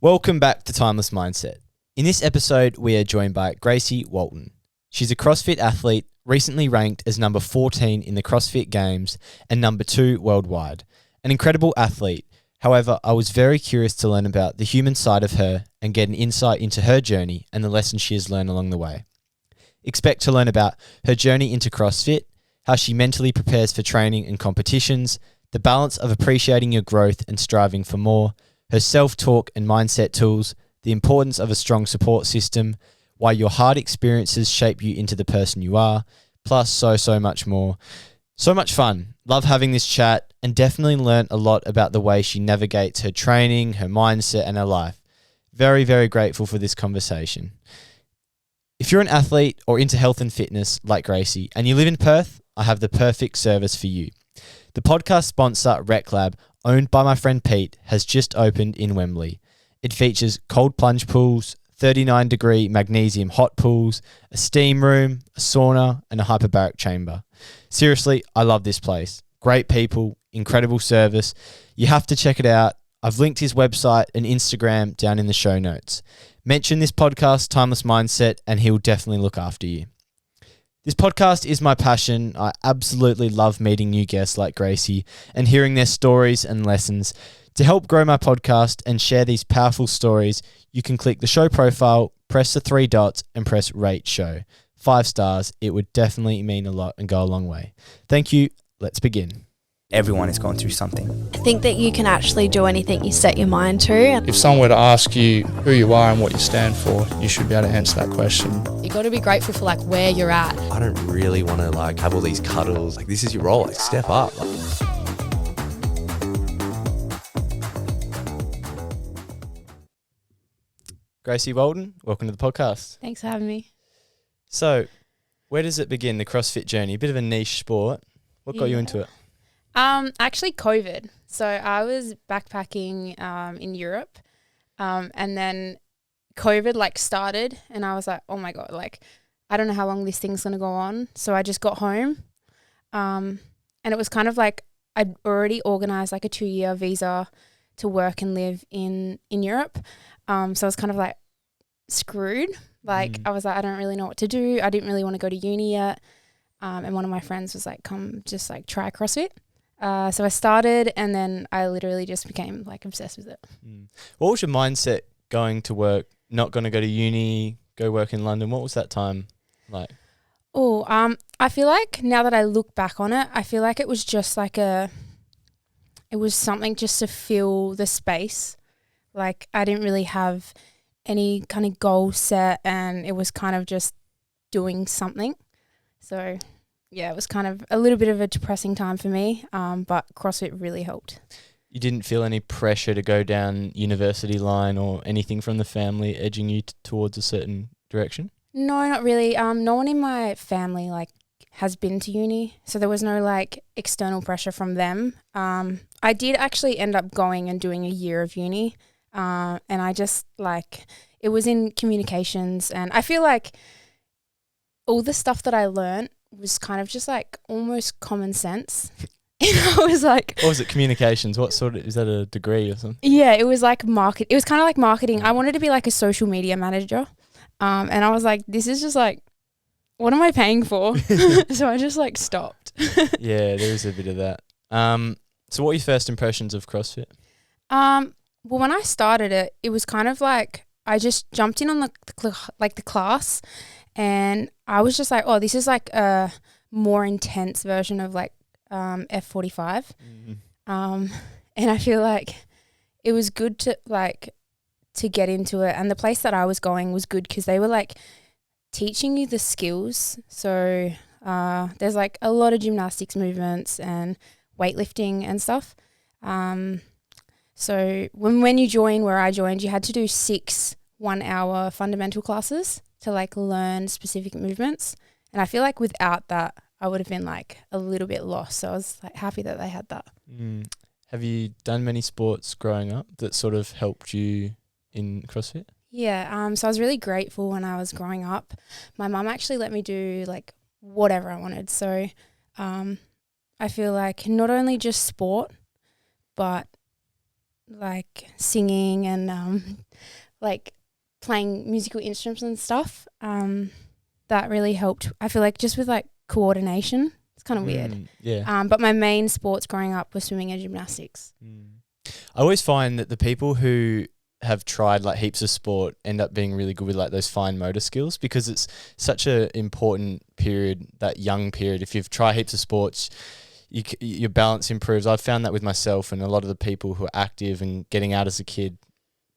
Welcome back to Timeless Mindset. In this episode, we are joined by Gracie Walton. She's a CrossFit athlete, recently ranked as number 14 in the CrossFit Games and number 2 worldwide. An incredible athlete. However, I was very curious to learn about the human side of her and get an insight into her journey and the lessons she has learned along the way. Expect to learn about her journey into CrossFit, how she mentally prepares for training and competitions, the balance of appreciating your growth and striving for more, her self-talk and mindset tools, the importance of a strong support system, why your hard experiences shape you into the person you are, plus so much more. So much fun. Love having this chat and definitely learnt a lot about the way she navigates her training, her mindset and her life. Very, very grateful for this conversation. If you're an athlete or into health and fitness like Gracie and you live in Perth, I have the perfect service for you. The podcast sponsor Rec Lab, owned by my friend Pete, has just opened in Wembley. It features cold plunge pools, 39-degree magnesium hot pools, a steam room, a sauna, and a hyperbaric chamber. Seriously, I love this place. Great people, incredible service. You have to check it out. I've linked his website and Instagram down in the show notes. Mention this podcast, Timeless Mindset, and he'll definitely look after you. This podcast is my passion. I absolutely love meeting new guests like Gracie and hearing their stories and lessons. To help grow my podcast and share these powerful stories, you can click the show profile, press the 3 dots and press rate show. 5 stars. It would definitely mean a lot and go a long way. Thank you. Let's begin. Everyone is going through something. I think that you can actually do anything you set your mind to. If someone were to ask you who you are and what you stand for, you should be able to answer that question. You got to be grateful for where you're at. I don't really want to have all these cuddles. This is your role. Step up. Gracie Walton, welcome to the podcast. Thanks for having me. So, where does it begin, the CrossFit journey? A bit of a niche sport. What got you into it? Actually COVID. So I was backpacking in Europe and then COVID started and I was like, oh my God, I don't know how long this thing's going to go on. So I just got home and it was kind of I'd already organised a 2-year visa to work and live in Europe. So I was kind of screwed. I was I don't really know what to do. I didn't really want to go to uni yet. And one of my friends was come just try CrossFit. So I started and then I literally just became obsessed with it. What was your mindset going to work, not going to go to uni, go work in London? What was that time like? I feel now that I look back on it, I feel it was just it was something just to fill the space. I didn't really have any kind of goal set and it was kind of just doing something. So yeah, it was kind of a little bit of a depressing time for me, but CrossFit really helped. You didn't feel any pressure to go down university line or anything from the family edging you towards a certain direction? No, not really. No one in my family has been to uni, so there was no external pressure from them. I did actually end up going and doing a year of uni, and I just it was in communications, and I feel all the stuff that I learned was kind of just almost common sense. I was what was it, communications? What sort of, is that a degree or something? Yeah, it was market. It was kind of marketing. I wanted to be a social media manager. And I was this is just what am I paying for? So I just stopped. Yeah, there is a bit of that. So what were your first impressions of CrossFit? Well, when I started it, it was kind of I just jumped in on the class. And I was just oh, this is a more intense version of F45. And I feel it was good to get into it. And the place that I was going was good because they were teaching you the skills. So there's a lot of gymnastics movements and weightlifting and stuff. So when you joined, where I joined, you had to do 6 1-hour fundamental classes to learn specific movements. And I feel without that, I would have been a little bit lost. So I was happy that they had that. Have you done many sports growing up that sort of helped you in CrossFit? Yeah. So I was really grateful when I was growing up. My mum actually let me do whatever I wanted. So I feel not only just sport, but like singing and like playing musical instruments and stuff. That really helped. I feel like just with like coordination. It's kind of weird. Yeah. But my main sports growing up was swimming and gymnastics. I always find that the people who have tried like heaps of sport end up being really good with like those fine motor skills, because it's such a important period, that young period. If you've tried heaps of sports, your balance improves. I've found that with myself, and a lot of the people who are active and getting out as a kid,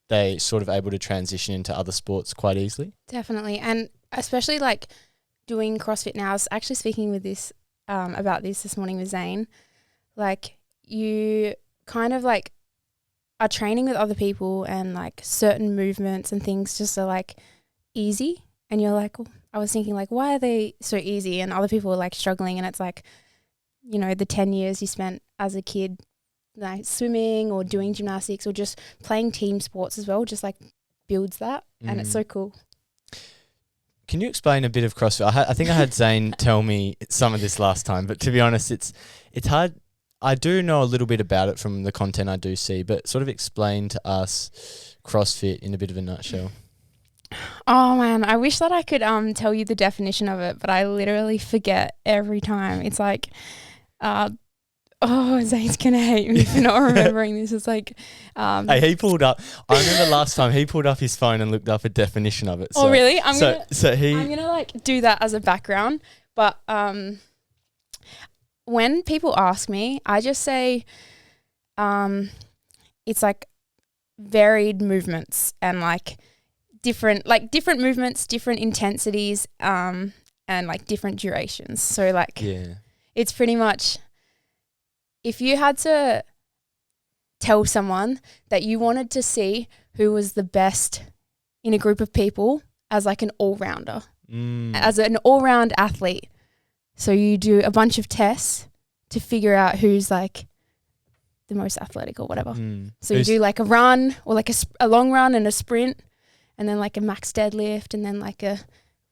they sort of able to transition into other sports quite easily. Definitely. And especially like doing CrossFit now. I was actually speaking with about this morning with Zane. Like, you kind of like are training with other people, and like certain movements and things just are like easy, and you're like, well, I was thinking like, why are they so easy and other people are like struggling? And it's like, you know, the 10 years you spent as a kid like swimming or doing gymnastics or just playing team sports as well just like builds that, and it's so cool. Can you explain a bit of CrossFit? I think I had Zane tell me some of this last time, but to be honest, it's hard. I do know a little bit about it from the content I do see, but sort of explain to us CrossFit in a bit of a nutshell. Oh man, I wish that I could tell you the definition of it, but I literally forget every time. It's like, Zane's gonna hate me for not remembering this. It's like, hey, he pulled up. I remember last time he pulled up his phone and looked up a definition of it. So, oh really? I'm gonna like do that as a background. But when people ask me, I just say, it's like varied movements and like different movements, different intensities, and like different durations. So like, it's pretty much, if you had to tell someone that you wanted to see who was the best in a group of people as like an all-rounder, as an all-round athlete, so you do a bunch of tests to figure out who's like the most athletic or whatever. So you do like a run or like a long run and a sprint, and then like a max deadlift, and then like a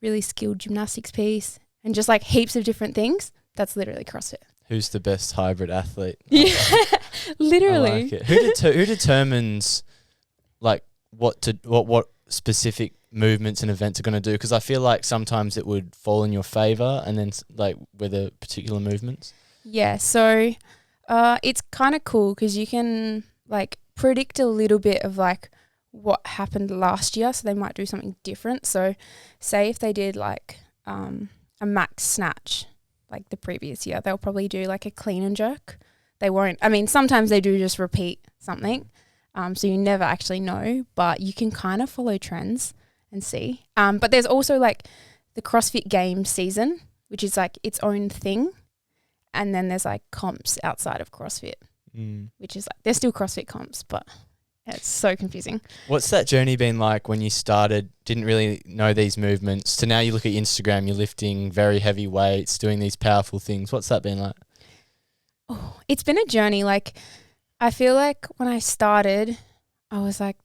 really skilled gymnastics piece, and just like heaps of different things. That's literally CrossFit. Who's the best hybrid athlete? Yeah, literally. I like it. Who determines like what specific movements and events are going to do? Because I feel like sometimes it would fall in your favor, and then like with the particular movements. Yeah, so it's kind of cool because you can like predict a little bit of like what happened last year, so they might do something different. So say if they did like a max snatch like the previous year, they'll probably do like a clean and jerk. They won't, I mean, sometimes they do just repeat something, so you never actually know, but you can kind of follow trends and see. But there's also like the CrossFit Games season, which is like its own thing, and then there's like comps outside of CrossFit, which is like, there's still CrossFit comps, but it's so confusing. What's that journey been like when you started, didn't really know these movements, to now you look at Instagram, you're lifting very heavy weights, doing these powerful things? What's that been like? Oh, it's been a journey. Like, I feel like when I started, I was like,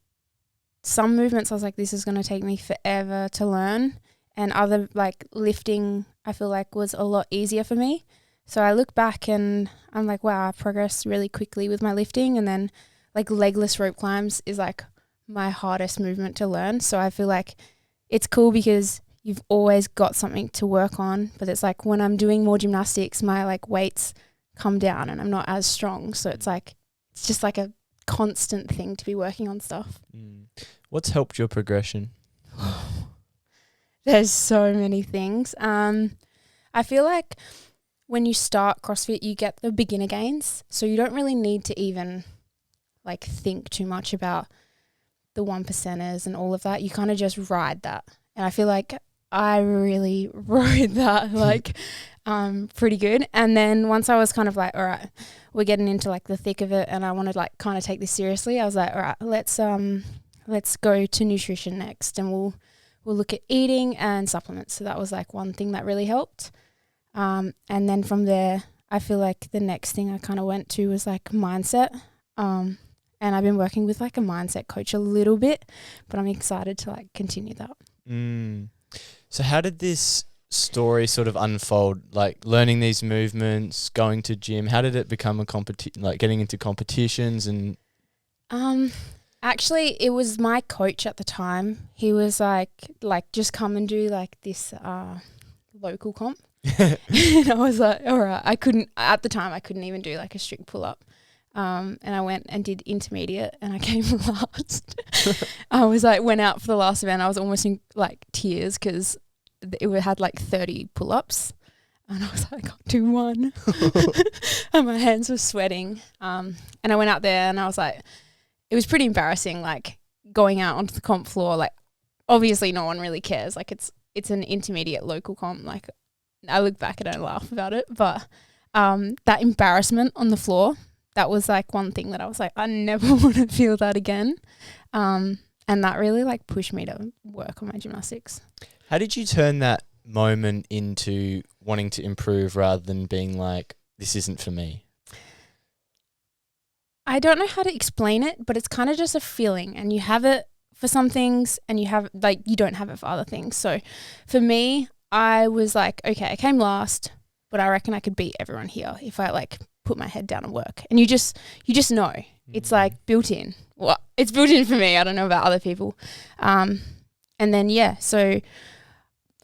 some movements I was like, this is going to take me forever to learn. And other like lifting, I feel like was a lot easier for me. So I look back and I'm like, wow, I progressed really quickly with my lifting. And then like legless rope climbs is like my hardest movement to learn. So I feel like it's cool because you've always got something to work on. But it's like when I'm doing more gymnastics, my like weights come down and I'm not as strong. So it's like, it's just like a constant thing to be working on stuff. What's helped your progression? There's so many things. I feel like when you start CrossFit, you get the beginner gains. So you don't really need to even like think too much about the 1%ers and all of that. You kind of just ride that. And I feel like I really rode that like pretty good. And then once I was kind of like, all right, we're getting into like the thick of it and I want to like kind of take this seriously, I was like, all right, let's go to nutrition next, and we'll look at eating and supplements. So that was like one thing that really helped. And then from there, I feel like the next thing I kind of went to was like mindset. And I've been working with like a mindset coach a little bit, but I'm excited to like continue that. So how did this story sort of unfold? Like learning these movements, going to gym, how did it become a like getting into competitions and Actually, it was my coach at the time. He was like just come and do like this local comp. And I was like, all right. At the time, I couldn't even do like a strict pull up. And I went and did intermediate and I came last. I was like, went out for the last event. I was almost in like tears because it had like 30 pull ups. And I was like, I can't do one. And my hands were sweating. And I went out there and I was like, it was pretty embarrassing, like going out onto the comp floor. Like, obviously no one really cares. Like it's an intermediate local comp. Like, I look back and I laugh about it. But that embarrassment on the floor, that was like one thing that I was like, I never want to feel that again. And that really like pushed me to work on my gymnastics. How did you turn that moment into wanting to improve rather than being like, this isn't for me? I don't know how to explain it, but it's kind of just a feeling, and you have it for some things and you don't have it for other things. So for me, I was like, okay, I came last, but I reckon I could beat everyone here if I like put my head down and work. And you just know. It's like built in. Well, it's built in for me. I don't know about other people. And then so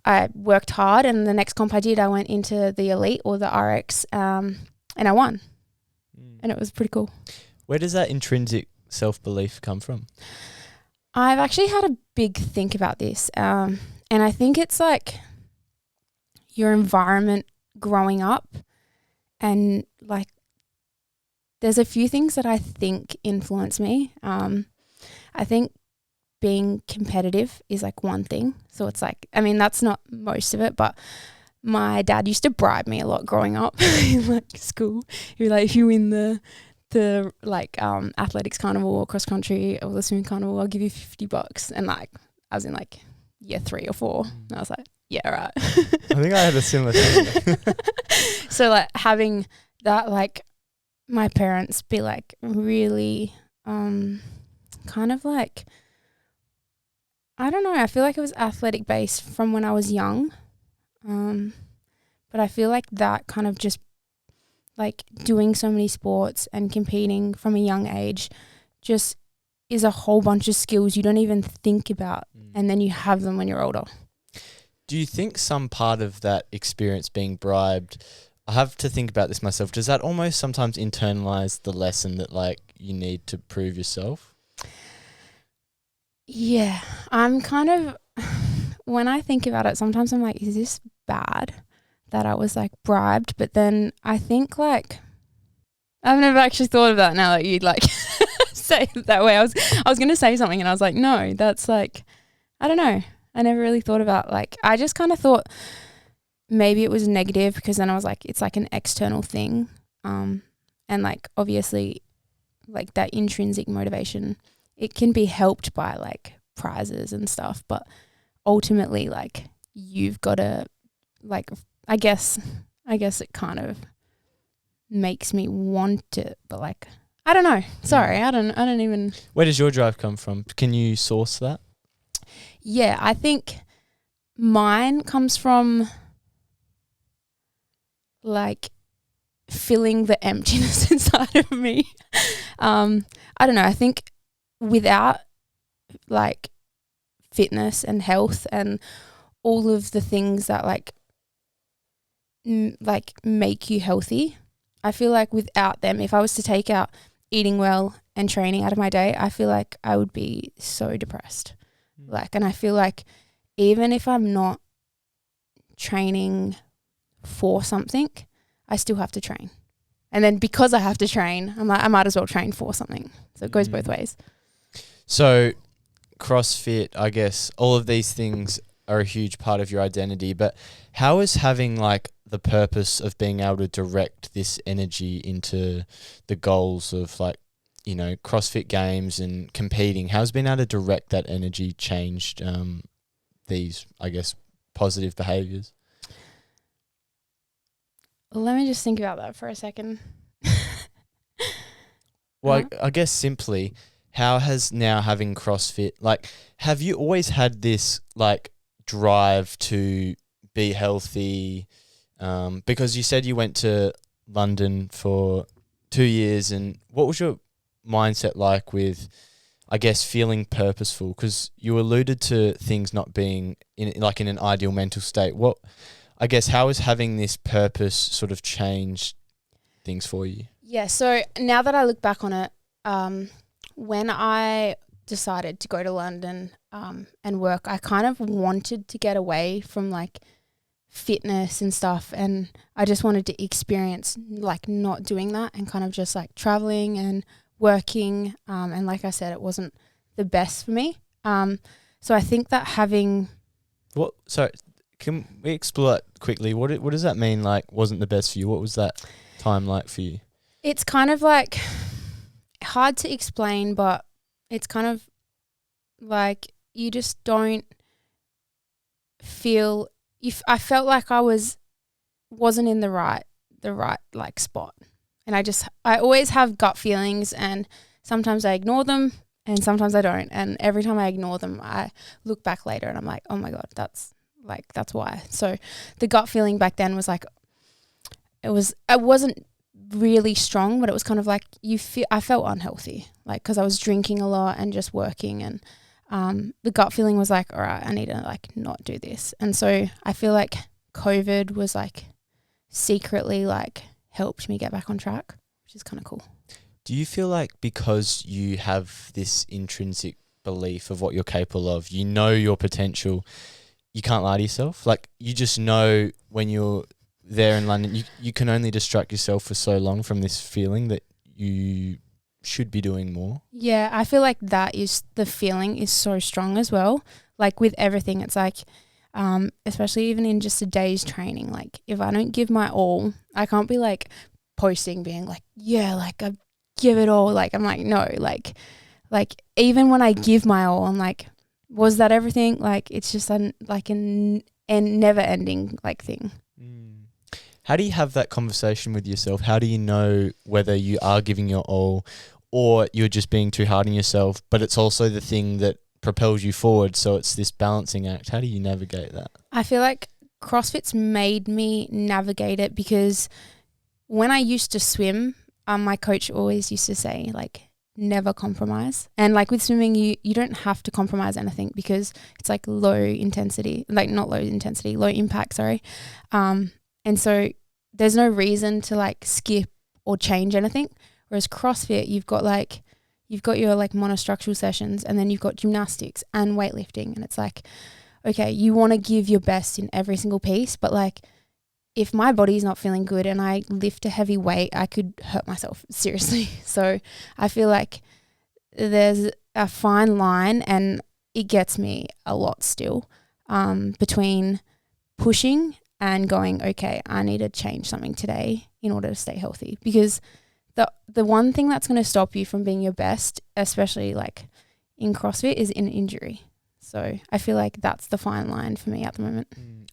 I worked hard, and the next comp I did, I went into the elite or the RX, and I won. And it was pretty cool. Where does that intrinsic self-belief come from? I've actually had a big think about this. And I think it's like your environment growing up, and like there's a few things that I think influence me. I think being competitive is like one thing. So it's like, I mean, that's not most of it, but my dad used to bribe me a lot growing up in like school. He was like, if you win the like athletics carnival or cross country or the swim carnival, I'll give you $50. And like I was in like year 3 or 4. And I was like, yeah, right. I think I had a similar thing. So like having that, like my parents be like really kind of like, I don't know, I feel like it was athletic based from when I was young. But I feel like that kind of just like doing so many sports and competing from a young age just is a whole bunch of skills you don't even think about, and then you have them when you're older. Do you think some part of that experience being bribed, I have to think about this myself, does that almost sometimes internalize the lesson that like you need to prove yourself? Yeah, I'm kind of, when I think about it, sometimes I'm like, is this bad that I was like bribed? But then I think like, I've never actually thought of that now that you'd like say it that way. I was going to say something and I was like, no, that's like, I don't know. I never really thought about like, I just kind of thought maybe it was negative, because then I was like, it's like an external thing. And like, obviously like that intrinsic motivation, it can be helped by like prizes and stuff, but ultimately like you've got to like, I guess it kind of makes me want it, but like, I don't know. Sorry, I don't even. Where does your drive come from? Can you source that? Yeah, I think mine comes from like filling the emptiness inside of me. I don't know. I think without like fitness and health and all of the things that like make you healthy, I feel like without them, if I was to take out eating well and training out of my day, I feel like I would be so depressed. Like, and I feel like even if I'm not training for something, I still have to train. And then because I have to train, I'm like, I might as well train for something. So it goes both ways. So CrossFit, I guess, all of these things are a huge part of your identity, but how is having like the purpose of being able to direct this energy into the goals of like, you know, CrossFit games and competing, how's being able to direct that energy changed these, I guess, positive behaviours? Let me just think about that for a second. Well, I guess simply, how has now having CrossFit, like, have you always had this like drive to be healthy? Because you said you went to London for 2 years, and what was your mindset like with, I guess, feeling purposeful? Because you alluded to things not being in an ideal mental state. What, I guess, how has having this purpose sort of changed things for you? Yeah, so now that I look back on it, when I decided to go to London and work, I kind of wanted to get away from like fitness and stuff, and I just wanted to experience like not doing that and kind of just like traveling and working, and like I said, it wasn't the best for me. So I think that having can we explore that quickly? What does that mean, like wasn't the best for you? What was that time like for you? It's kind of like hard to explain, but it's kind of like you just don't feel. I felt like I wasn't in the right like spot, and I always have gut feelings, and sometimes I ignore them, and sometimes I don't. And every time I ignore them, I look back later, and I'm like, oh my god, that's why. So the gut feeling back then was like, it wasn't really strong, but it was kind of like I felt unhealthy, like because I was drinking a lot and just working, and the gut feeling was like, all right, I need to like not do this. And so I feel like COVID was like secretly like helped me get back on track, which is kind of cool. Do you feel like because you have this intrinsic belief of what you're capable of, you know your potential, you can't lie to yourself? Like you just know when you're there in London, you can only distract yourself for so long from this feeling that you should be doing more. Yeah, I feel like the feeling is so strong as well. Like with everything, it's like, especially even in just a day's training, like if I don't give my all, I can't be like posting being like, yeah, like I give it all. Like I'm like, no, like even when I give my all, I'm like, was that everything? Like it's just a never ending like thing. How do you have that conversation with yourself? How do you know whether you are giving your all or you're just being too hard on yourself, but it's also the thing that propels you forward, so it's this balancing act? How do you navigate that? I feel like CrossFit's made me navigate it, because when I used to swim, my coach always used to say, like, never compromise. And like with swimming, you don't have to compromise anything, because it's like low impact, sorry. And so there's no reason to like skip or change anything. Whereas CrossFit, you've got your like monostructural sessions, and then you've got gymnastics and weightlifting. And it's like, okay, you want to give your best in every single piece, but like if my body's not feeling good and I lift a heavy weight, I could hurt myself seriously. So I feel like there's a fine line, and it gets me a lot still, between pushing and going, okay, I need to change something today in order to stay healthy. Because the one thing that's going to stop you from being your best, especially like in CrossFit, is an injury. So I feel like that's the fine line for me at the moment.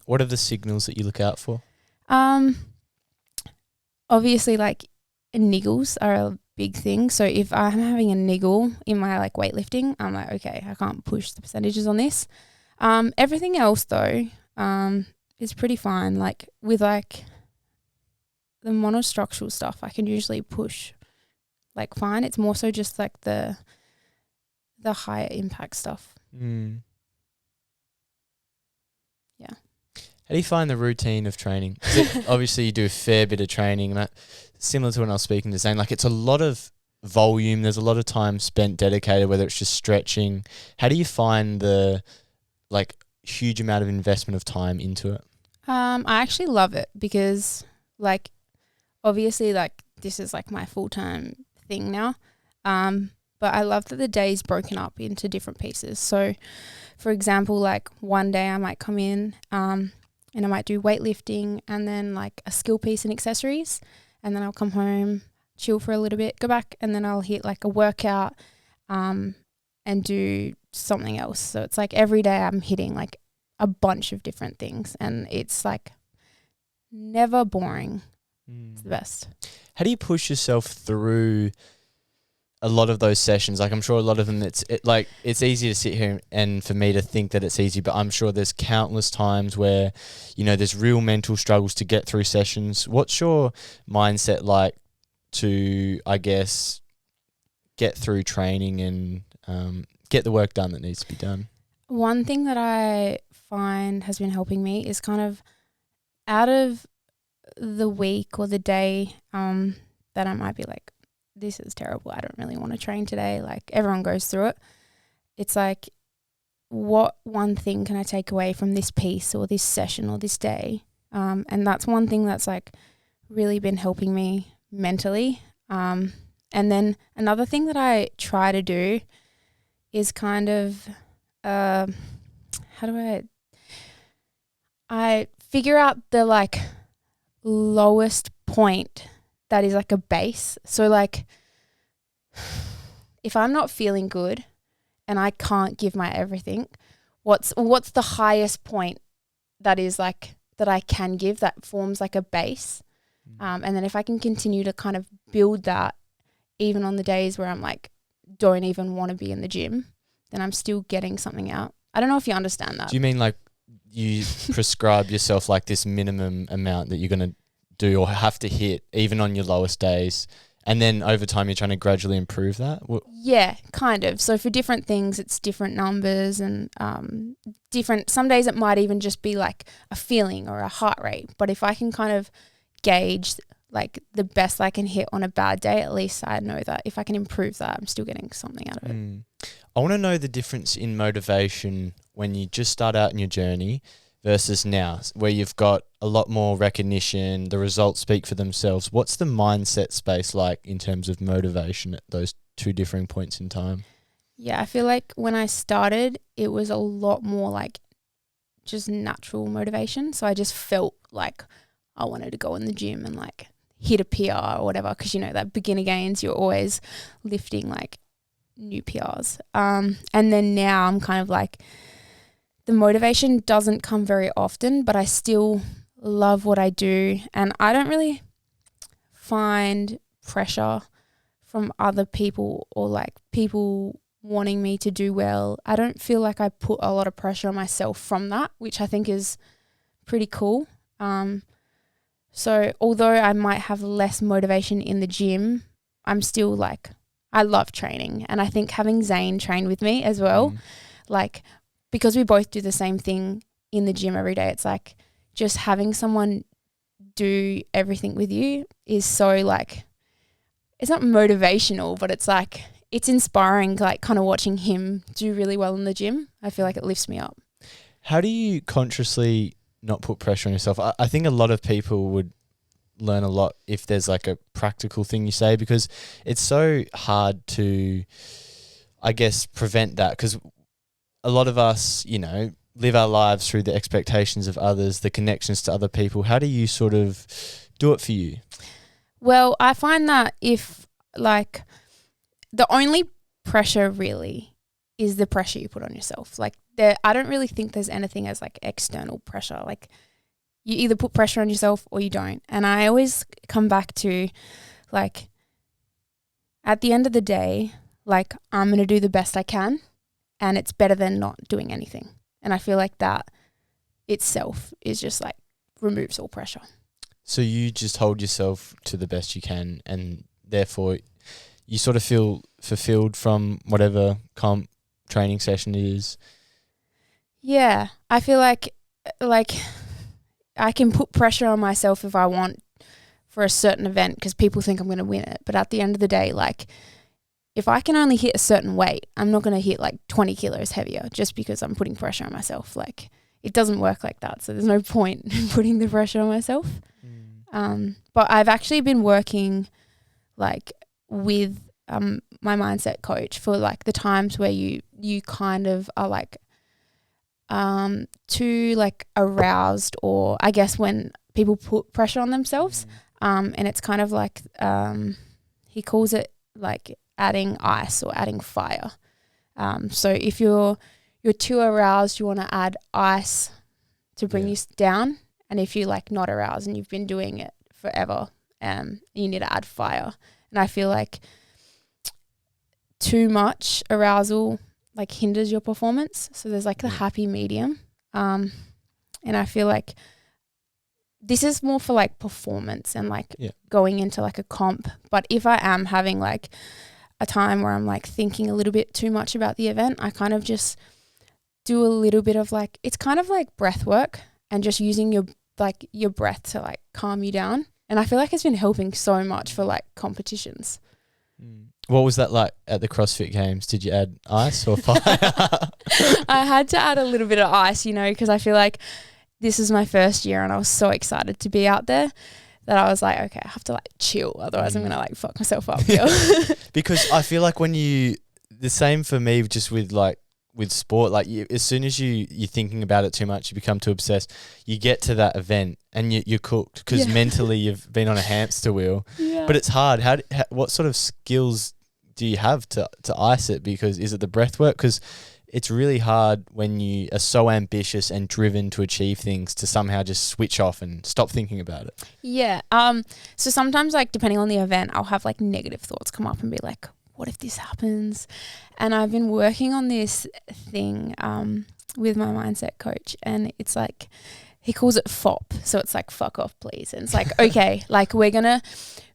What are the signals that you look out for? Obviously like niggles are a big thing. So if I'm having a niggle in my like weightlifting, I'm like, okay, I can't push the percentages on this. Everything else though, is pretty fine. Like with like the monostructural stuff, I can usually push like fine. It's more so just like the higher impact stuff. Yeah. How do you find the routine of training? Obviously, you do a fair bit of training, and similar to when I was speaking to Zane, like it's a lot of volume. There's a lot of time spent dedicated, whether it's just stretching. How do you find the like huge amount of investment of time into it? I actually love it, because like obviously like this is like my full-time thing now. But I love that the day is broken up into different pieces. So for example, like one day I might come in, and I might do weightlifting and then like a skill piece and accessories, and then I'll come home, chill for a little bit, go back, and then I'll hit like a workout, and do something else. So it's like every day I'm hitting like a bunch of different things, and it's like never boring. It's the best. How do you push yourself through a lot of those sessions? Like I'm sure a lot of them, it's easy to sit here and for me to think that it's easy, but I'm sure there's countless times where, you know, there's real mental struggles to get through sessions. What's your mindset like to, I guess, get through training and get the work done that needs to be done? One thing that I find has been helping me is kind of out of the week or the day that I might be like, this is terrible, I don't really want to train today. Like, everyone goes through it. It's like, what one thing can I take away from this piece or this session or this day? And that's one thing that's like really been helping me mentally. And then another thing that I try to do is kind of, I figure out the like lowest point that is like a base. So like, if I'm not feeling good and I can't give my everything, what's the highest point that is like that I can give that forms like a base? And then if I can continue to kind of build that even on the days where I'm like don't even want to be in the gym, then I'm still getting something out. I don't know if you understand that. Do you mean like you prescribe yourself like this minimum amount that you're going to do or have to hit even on your lowest days, and then over time you're trying to gradually improve that? Yeah, kind of. So for different things it's different numbers and different, some days it might even just be like a feeling or a heart rate, but if I can kind of gauge like the best I can hit on a bad day, at least I know that if I can improve that, I'm still getting something out of it. I want to know the difference in motivation when you just start out in your journey versus now, where you've got a lot more recognition, the results speak for themselves. What's the mindset space like in terms of motivation at those two differing points in time? Yeah, I feel like when I started, it was a lot more like just natural motivation. So I just felt like I wanted to go in the gym and like hit a PR or whatever, because you know that beginner gains, you're always lifting like new PRs. And then now I'm kind of like, the motivation doesn't come very often, but I still love what I do, and I don't really find pressure from other people or like people wanting me to do well. I don't feel like I put a lot of pressure on myself from that, which I think is pretty cool. So although I might have less motivation in the gym, I'm still like, I love training, and I think having Zane train with me as well, like, because we both do the same thing in the gym every day, it's like just having someone do everything with you is so like, it's not motivational, but it's like, it's inspiring, like kind of watching him do really well in the gym. I feel like it lifts me up. How do you consciously not put pressure on yourself? I think a lot of people would learn a lot if there's like a practical thing you say, because it's so hard to, I guess, prevent that, because a lot of us, you know, live our lives through the expectations of others, the connections to other people. How do you sort of do it for you? Well, I find that if like the only pressure really is the pressure you put on yourself. Like I don't really think there's anything as like external pressure. Like you either put pressure on yourself or you don't. And I always come back to like, at the end of the day, like I'm going to do the best I can, and it's better than not doing anything. And I feel like that itself is just like removes all pressure. So you just hold yourself to the best you can, and therefore you sort of feel fulfilled from whatever comp training session it is. Yeah, I feel like I can put pressure on myself if I want for a certain event because people think I'm going to win it. But at the end of the day, like if I can only hit a certain weight, I'm not going to hit like 20 kilos heavier just because I'm putting pressure on myself. Like it doesn't work like that. So there's no point in putting the pressure on myself. But I've actually been working like with my mindset coach for like the times where you kind of are like too like aroused, or I guess when people put pressure on themselves, and it's kind of like he calls it like adding ice or adding fire. So if you're too aroused, you want to add ice to bring you down, and if you're like not aroused and you've been doing it forever, you need to add fire. And I feel like too much arousal like hinders your performance. So there's like the happy medium. And I feel like this is more for like performance and like going into like a comp. But if I am having like a time where I'm like thinking a little bit too much about the event, I kind of just do a little bit of like, it's kind of like breath work and just using your breath to like calm you down. And I feel like it's been helping so much for like competitions. What was that like at the CrossFit Games? Did you add ice or fire? I had to add a little bit of ice, because I feel like this is my first year and I was so excited to be out there that I was like, okay, I have to like chill. Otherwise I'm going to like fuck myself up here. Because I feel like the same for me just with sport, like as soon as you're thinking about it too much, you become too obsessed, you get to that event and you're cooked because mentally you've been on a hamster wheel. Yeah. But it's hard. What sort of skills do you have to ice it? Because is it the breath work? Because it's really hard when you are so ambitious and driven to achieve things to somehow just switch off and stop thinking about it. Yeah. So sometimes like depending on the event, I'll have like negative thoughts come up and be like, what if this happens? And I've been working on this thing with my mindset coach, and it's like, he calls it FOP. So it's like, fuck off, please. And it's like, okay, like we're gonna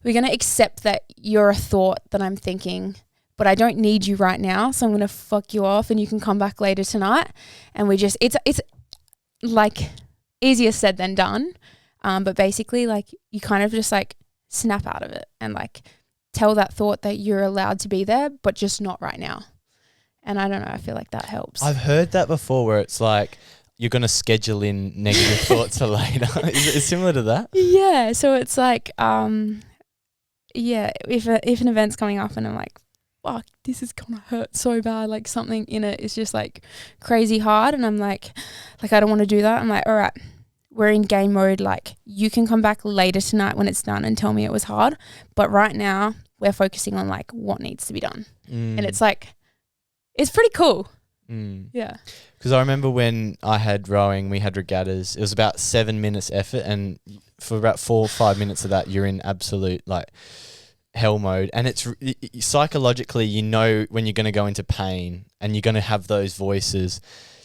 accept that you're a thought that I'm thinking, but I don't need you right now. So I'm going to fuck you off and you can come back later tonight. And it's like easier said than done. But basically like you kind of just like snap out of it and like tell that thought that you're allowed to be there, but just not right now. And I don't know, I feel like that helps. I've heard that before where it's like you're going to schedule in negative thoughts for later. Is it similar to that? Yeah. So it's like, if an event's coming up and I'm like, fuck, this is gonna hurt so bad, like something in it is just like crazy hard, and I'm like I don't want to do that. I'm like, all right, we're in game mode, like you can come back later tonight when it's done and tell me it was hard, but right now we're focusing on like what needs to be done. And it's like, it's pretty cool. Yeah, because I remember when I had rowing, we had regattas, it was about 7 minutes effort, and for about 4 or 5 minutes of that you're in absolute like hell mode, and it's psychologically, when you're going to go into pain and you're going to have those voices.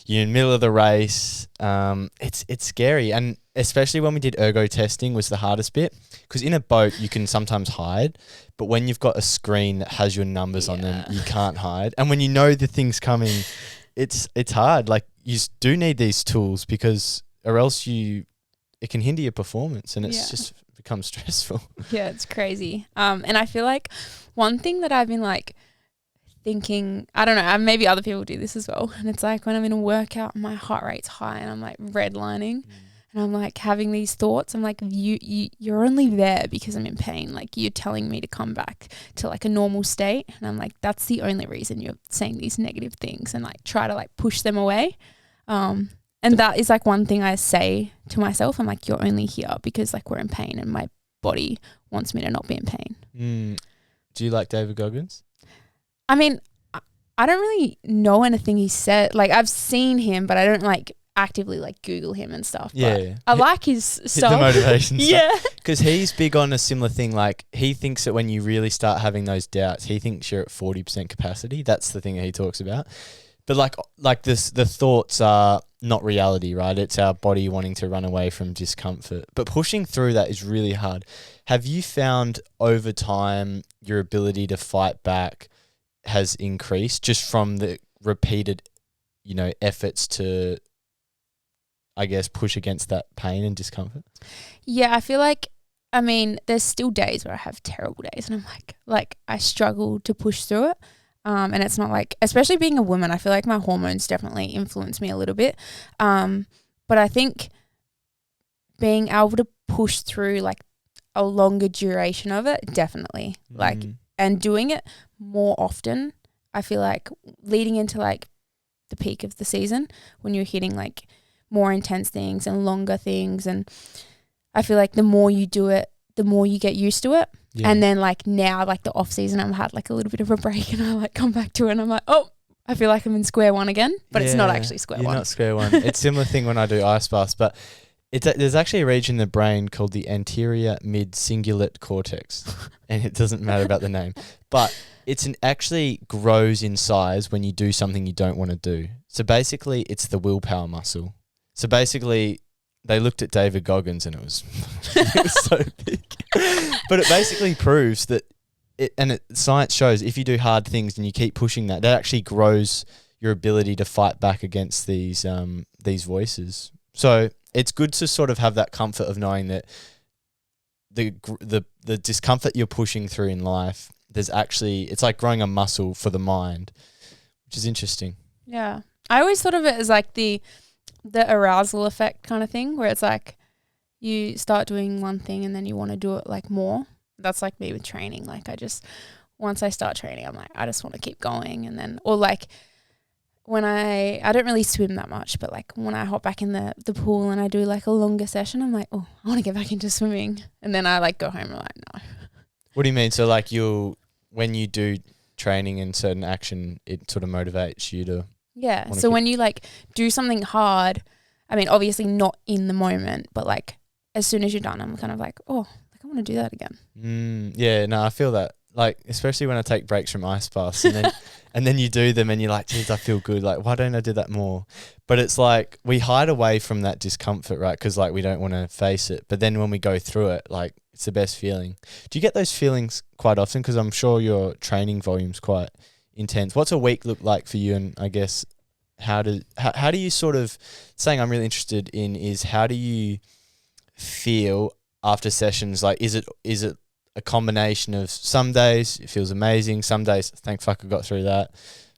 You're in the middle of the race. It's scary, and especially when we did ergo testing was the hardest bit, because in a boat you can sometimes hide, but when you've got a screen that has your numbers on them, you can't hide. And when you know the thing's coming, it's hard. Like you do need these tools, because or else it can hinder your performance, and it's just becomes stressful. Yeah, it's crazy. And I feel like one thing that I've been like thinking, I don't know, maybe other people do this as well, and it's like when I'm in a workout, my heart rate's high and I'm like redlining, and I'm like having these thoughts. I'm like, you're only there because I'm in pain. Like you're telling me to come back to like a normal state, and I'm like, that's the only reason you're saying these negative things, and like try to like push them away. And that is like one thing I say to myself. I'm like, you're only here because like we're in pain and my body wants me to not be in pain. Do you like David Goggins? I mean, I don't really know anything he said. Like I've seen him, but I don't like actively like Google him and stuff. Yeah. I like his stuff. The motivation stuff. Yeah. Because he's big on a similar thing. Like he thinks that when you really start having those doubts, he thinks you're at 40% capacity. That's the thing that he talks about. But like this, the thoughts are not reality, right? It's our body wanting to run away from discomfort. But pushing through that is really hard. Have you found over time your ability to fight back has increased just from the repeated, efforts to, I guess, push against that pain and discomfort? Yeah, I feel like, there's still days where I have terrible days and I'm like I struggle to push through it. And it's not like, especially being a woman, I feel like my hormones definitely influence me a little bit. But I think being able to push through like a longer duration of it, definitely. And doing it more often, I feel like leading into like the peak of the season when you're hitting like more intense things and longer things. And I feel like the more you do it, the more you get used to it. Yeah. And then like now, like the off season, I've had like a little bit of a break and I like come back to it and I'm like, oh, I feel like I'm in square one again, but it's not actually square one. You're not square one. It's a similar thing when I do ice baths, but there's actually a region in the brain called the anterior mid-cingulate cortex, and it doesn't matter about the name, but actually grows in size when you do something you don't want to do. So basically, it's the willpower muscle. So basically, they looked at David Goggins and it was so big. But it basically proves that science shows if you do hard things and you keep pushing that actually grows your ability to fight back against these voices. So it's good to sort of have that comfort of knowing that the discomfort you're pushing through in life, it's like growing a muscle for the mind, which is interesting. Yeah. I always thought of it as like the arousal effect kind of thing, where it's like you start doing one thing and then you want to do it like more. That's like me with training. Like once I start training, I'm like, I just want to keep going. And then, or like when I don't really swim that much, but like when I hop back in the pool and I do like a longer session, I'm like, oh, I want to get back into swimming. And then I like go home and I'm like, no. What do you mean? So like when you do training and certain action, it sort of motivates you to. Yeah. So when you like do something hard, I mean, obviously not in the moment, but like as soon as you're done, I'm kind of like, oh, like I want to do that again. Yeah, no, I feel that. Like, especially when I take breaks from ice baths and then you do them and you're like, geez, I feel good. Like, why don't I do that more? But it's like we hide away from that discomfort, right? Because like we don't want to face it. But then when we go through it, like it's the best feeling. Do you get those feelings quite often? Because I'm sure your training volume's quite intense. What's a week look like for you? And I guess how do you sort of, saying I'm really interested in is how do you feel after sessions? Like, is it a combination of some days it feels amazing, some days thank fuck I got through that?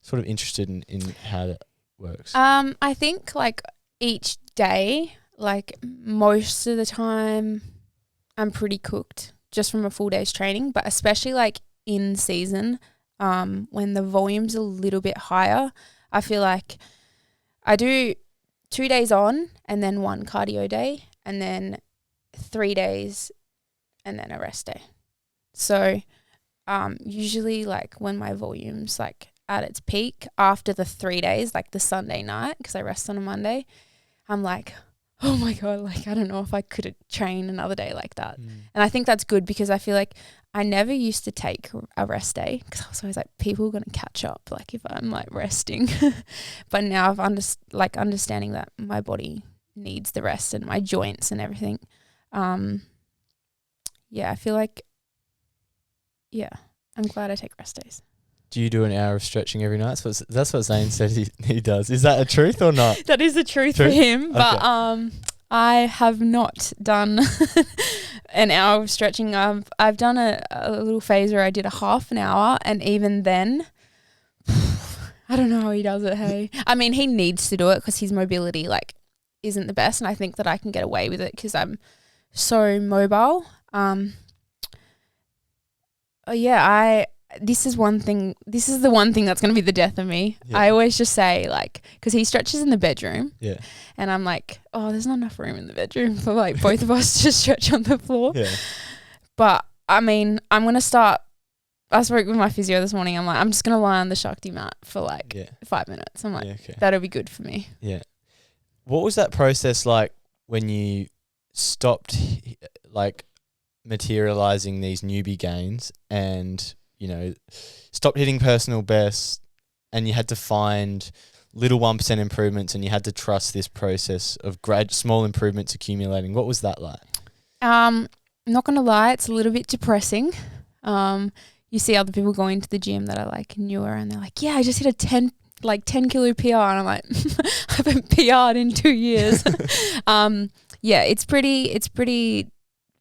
Sort of interested in how that works. I think like each day, like most of the time I'm pretty cooked just from a full day's training, but especially like in season, when the volume's a little bit higher, I feel like I do 2 days on and then 1 cardio day and then 3 days and then a rest day. So usually like when my volume's like at its peak after the 3 days, like the Sunday night, because I rest on a Monday, I'm like, oh my God, like I don't know if I could train another day like that. And I think that's good because I feel like I never used to take a rest day because I was always like, people are going to catch up like if I'm like resting. But now I've understanding that my body needs the rest and my joints and everything. Yeah, I feel like, yeah, I'm glad I take rest days. Do you do an hour of stretching every night? That's what Zane said he does. Is that a truth or not? That is the truth for him. But I have not done an hour of stretching. I've done a little phase where I did a half an hour, and even then, I don't know how he does it, hey. I mean, he needs to do it because his mobility like isn't the best, and I think that I can get away with it because I'm so mobile. This is the one thing that's going to be the death of me. Yeah. I always just say like, because he stretches in the bedroom. Yeah. And I'm like, oh, there's not enough room in the bedroom for like both of us to stretch on the floor. Yeah. But I mean, I'm going to start. I spoke with my physio this morning. I'm like, I'm just going to lie on the Shakti mat for like 5 minutes. I'm like, that'll be good for me. Yeah. What was that process like when you stopped like materializing these newbie gains and, you know, stopped hitting personal best and you had to find little 1% improvements and you had to trust this process of small improvements accumulating? What was that like? I'm not going to lie, it's a little bit depressing. You see other people going to the gym that are like newer and they're like, yeah, I just hit a 10 kilo PR, and I'm like, I haven't PR'd in 2 years. Yeah, it's pretty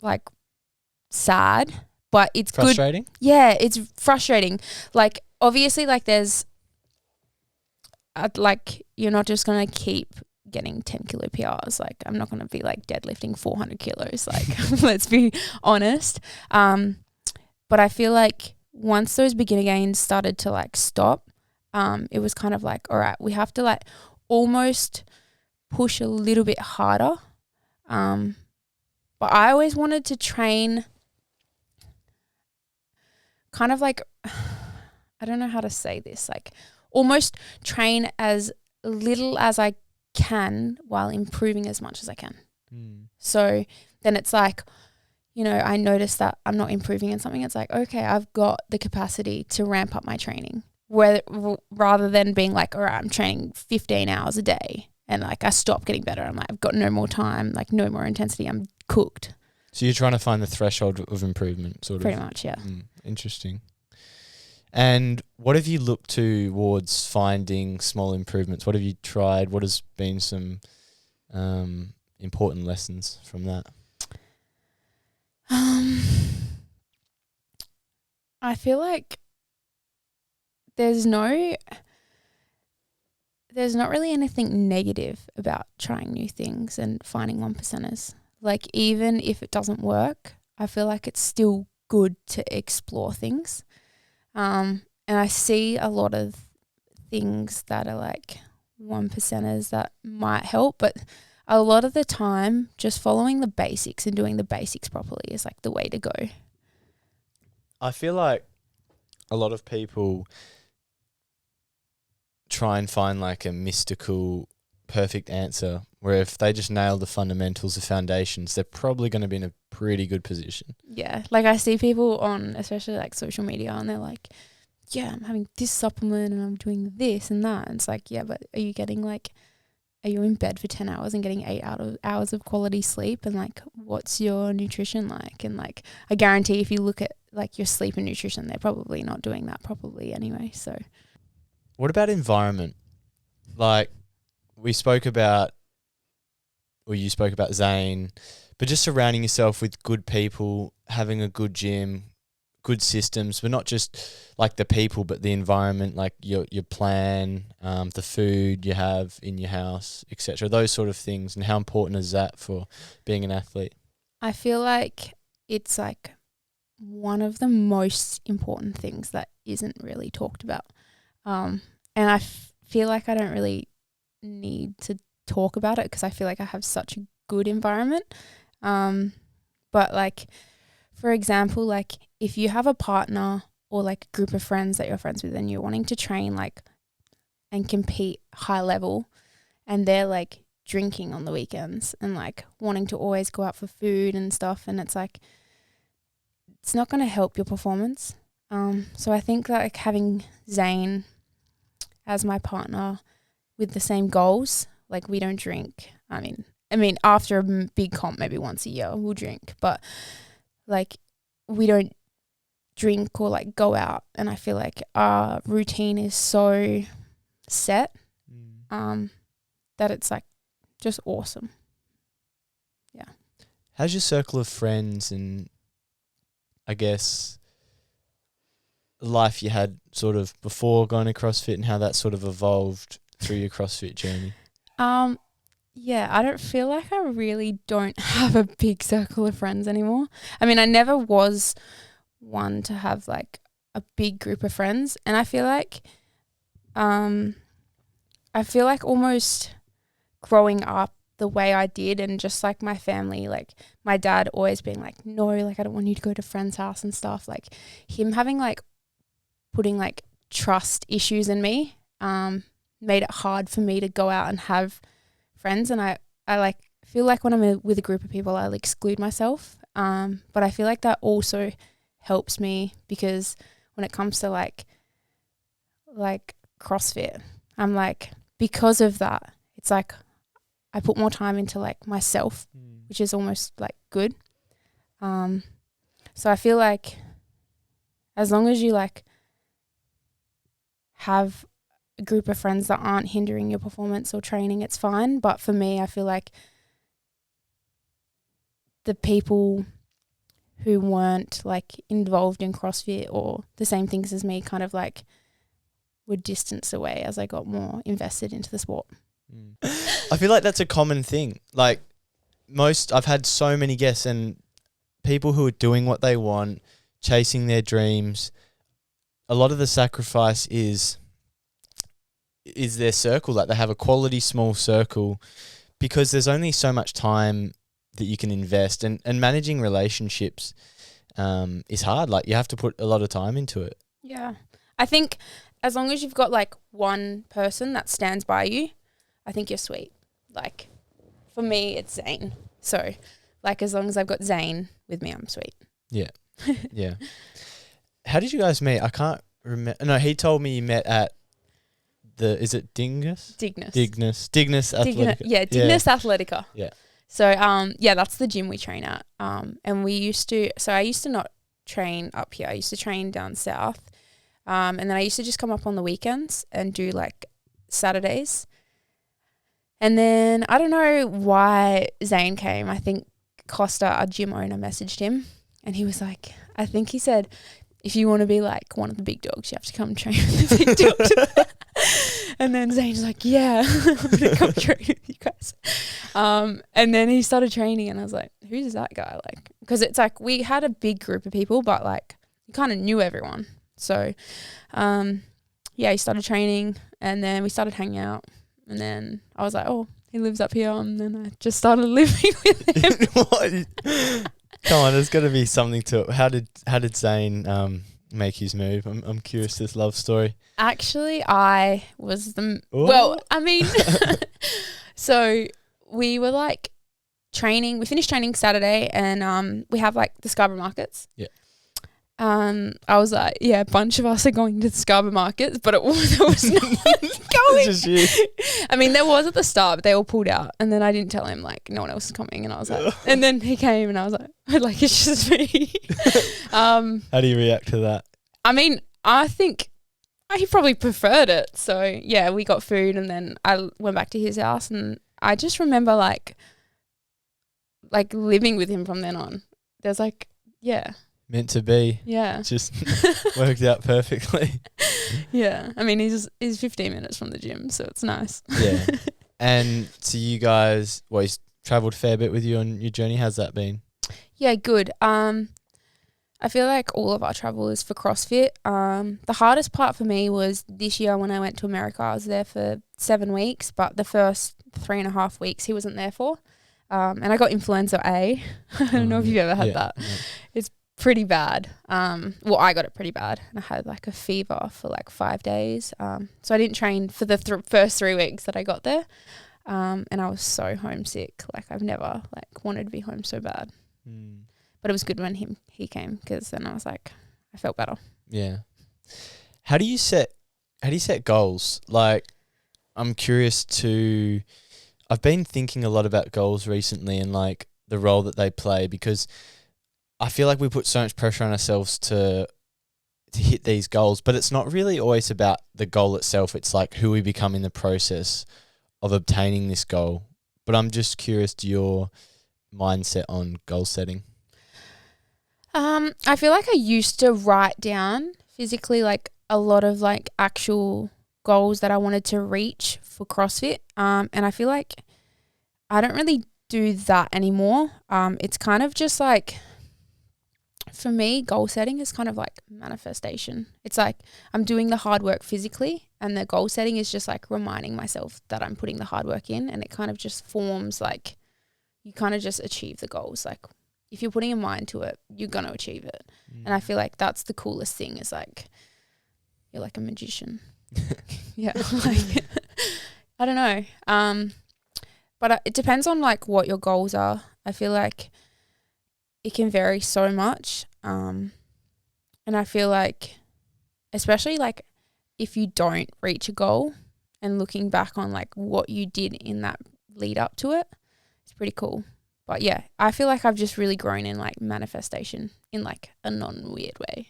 like sad, but it's frustrating. Good. Yeah, it's frustrating. Like obviously, like there's like you're not just gonna keep getting 10 kilo PRs. Like I'm not gonna be like deadlifting 400 kilos. Like let's be honest. But I feel like once those beginner gains started to like stop, it was kind of like, all right, we have to like almost push a little bit harder. But I always wanted to train kind of like, I don't know how to say this, like almost train as little as I can while improving as much as I can. So then it's like, you know, I notice that I'm not improving in something. It's like, okay, I've got the capacity to ramp up my training, rather than being like, all right, I'm training 15 hours a day and like I stop getting better. I'm like, I've got no more time, like no more intensity. I'm cooked. So you're trying to find the threshold of improvement, sort Pretty of. much, yeah. Interesting. And what have you looked towards finding small improvements? What have you tried? What has been some important lessons from that? I feel like there's not really anything negative about trying new things and finding 1%ers. Like, even if it doesn't work, I feel like it's still good to explore things. And I see a lot of things that are like 1%ers that might help, but a lot of the time just following the basics and doing the basics properly is like the way to go. I feel like a lot of people try and find like a mystical, perfect answer where if they just nail the fundamentals, the foundations, they're probably going to be in a pretty good position. Yeah. Like, I see people on especially like social media and they're like, yeah, I'm having this supplement and I'm doing this and that. And it's like, yeah, but are you in bed for 10 hours and getting 8 hours of quality sleep? And like, what's your nutrition like? And like, I guarantee if you look at like your sleep and nutrition, they're probably not doing that properly anyway. So What about environment? Like you spoke about Zane, but just surrounding yourself with good people, having a good gym, good systems, but not just like the people, but the environment, like your plan, the food you have in your house, etc. Those sort of things. And how important is that for being an athlete? I feel like it's like one of the most important things that isn't really talked about. And I feel like I don't really need to talk about it because I feel like I have such a good environment. But like, for example, like if you have a partner or like a group of friends that you're friends with and you're wanting to train like and compete high level and they're like drinking on the weekends and like wanting to always go out for food and stuff, and it's like, it's not going to help your performance. So I think that like having Zane as my partner with the same goals, like we don't drink. I mean after a big comp, maybe once a year we'll drink, but like we don't drink or like go out. And I feel like our routine is so set that it's like just awesome. Yeah. How's your circle of friends and I guess life you had sort of before going to CrossFit and how that sort of evolved through your CrossFit journey? Yeah, I don't feel like I really don't have a big circle of friends anymore. I mean, I never was one to have like a big group of friends, and I feel like almost growing up the way I did and just like my family, like my dad always being like, no, like I don't want you to go to friend's house and stuff, like him having like putting like trust issues in me made it hard for me to go out and have friends. And I like feel like when I'm with a group of people I'll exclude myself, but I feel like that also helps me because when it comes to like CrossFit, I'm like, because of that it's like I put more time into like myself, which is almost like good. So I feel like as long as you like have a group of friends that aren't hindering your performance or training, it's fine. But for me, I feel like the people who weren't like involved in CrossFit or the same things as me kind of like were distanced away as I got more invested into the sport. I feel like that's a common thing. Like I've had so many guests and people who are doing what they want, chasing their dreams. A lot of the sacrifice is their circle. Like they have a quality small circle because there's only so much time that you can invest, and managing relationships is hard. Like you have to put a lot of time into it. Yeah. I think as long as you've got like one person that stands by you, I think you're sweet. Like for me, it's Zane. So like as long as I've got Zane with me, I'm sweet. Yeah. Yeah. How did you guys meet? I can't remember. No, he told me you met at is it Dignus? Dignus. Dignus Athletica. Dignus Athletica. Yeah. So yeah, that's the gym we train at. And I used to not train up here. I used to train down south. And then I used to just come up on the weekends and do like Saturdays. And then I don't know why Zane came. I think Costa, our gym owner, messaged him, and he was like, I think he said, if you want to be like one of the big dogs, you have to come train with the big dogs. And then Zane's like, yeah, I'm going to come train with you guys. And then he started training, and I was like, who's that guy? Like, because it's like we had a big group of people, but like we kind of knew everyone. So yeah, he started training, and then we started hanging out. And then I was like, oh, he lives up here. And then I just started living with him. Come on, there's got to be something to it. How did Zane make his move? I'm curious, this love story. Actually, I was well, I mean, so we were like training. We finished training Saturday, and we have like the Scarber Markets. Yeah. I was like, yeah, a bunch of us are going to the Scarber Markets, but there was no one going. Just you. I mean, there was at the start, but they all pulled out, and then I didn't tell him like no one else is coming, and I was like, and then he came, and I was like it's just me. How do you react to that? I mean, I think he probably preferred it. So yeah, we got food, and then I went back to his house, and I just remember like living with him from then on. There's like, yeah. Meant to be. Yeah. Just worked out perfectly. Yeah. I mean, he's 15 minutes from the gym, so it's nice. Yeah. And so you guys, he's travelled a fair bit with you on your journey. How's that been? Yeah, good. I feel like all of our travel is for CrossFit. The hardest part for me was this year when I went to America. I was there for 7 weeks, but the first 3.5 weeks he wasn't there for. And I got Influenza A. I don't know if you've ever had that. Yeah. It's pretty bad. Well, I got it pretty bad, and I had like a fever for like 5 days. So I didn't train for the first 3 weeks that I got there. And I was so homesick. Like I've never like wanted to be home so bad. But it was good when he came, because then I was like, I felt better. Yeah. How do you set goals? Like, I'm curious to. I've been thinking a lot about goals recently and like the role that they play, because I feel like we put so much pressure on ourselves to hit these goals, but it's not really always about the goal itself. It's like who we become in the process of obtaining this goal. But I'm just curious to your mindset on goal setting. I feel like I used to write down physically like a lot of like actual goals that I wanted to reach for CrossFit. And I feel like I don't really do that anymore. It's kind of just like, for me, goal setting is kind of like manifestation. It's like I'm doing the hard work physically, and the goal setting is just like reminding myself that I'm putting the hard work in, and it kind of just forms like you kind of just achieve the goals. Like if you're putting your mind to it, you're going to achieve it. And I feel like that's the coolest thing, is like you're like a magician. Yeah. Like, I don't know. But it depends on like what your goals are. I feel like it can vary so much. And I feel like, especially like if you don't reach a goal and looking back on like what you did in that lead up to it, it's pretty cool. But yeah, I feel like I've just really grown in like manifestation in like a non-weird way.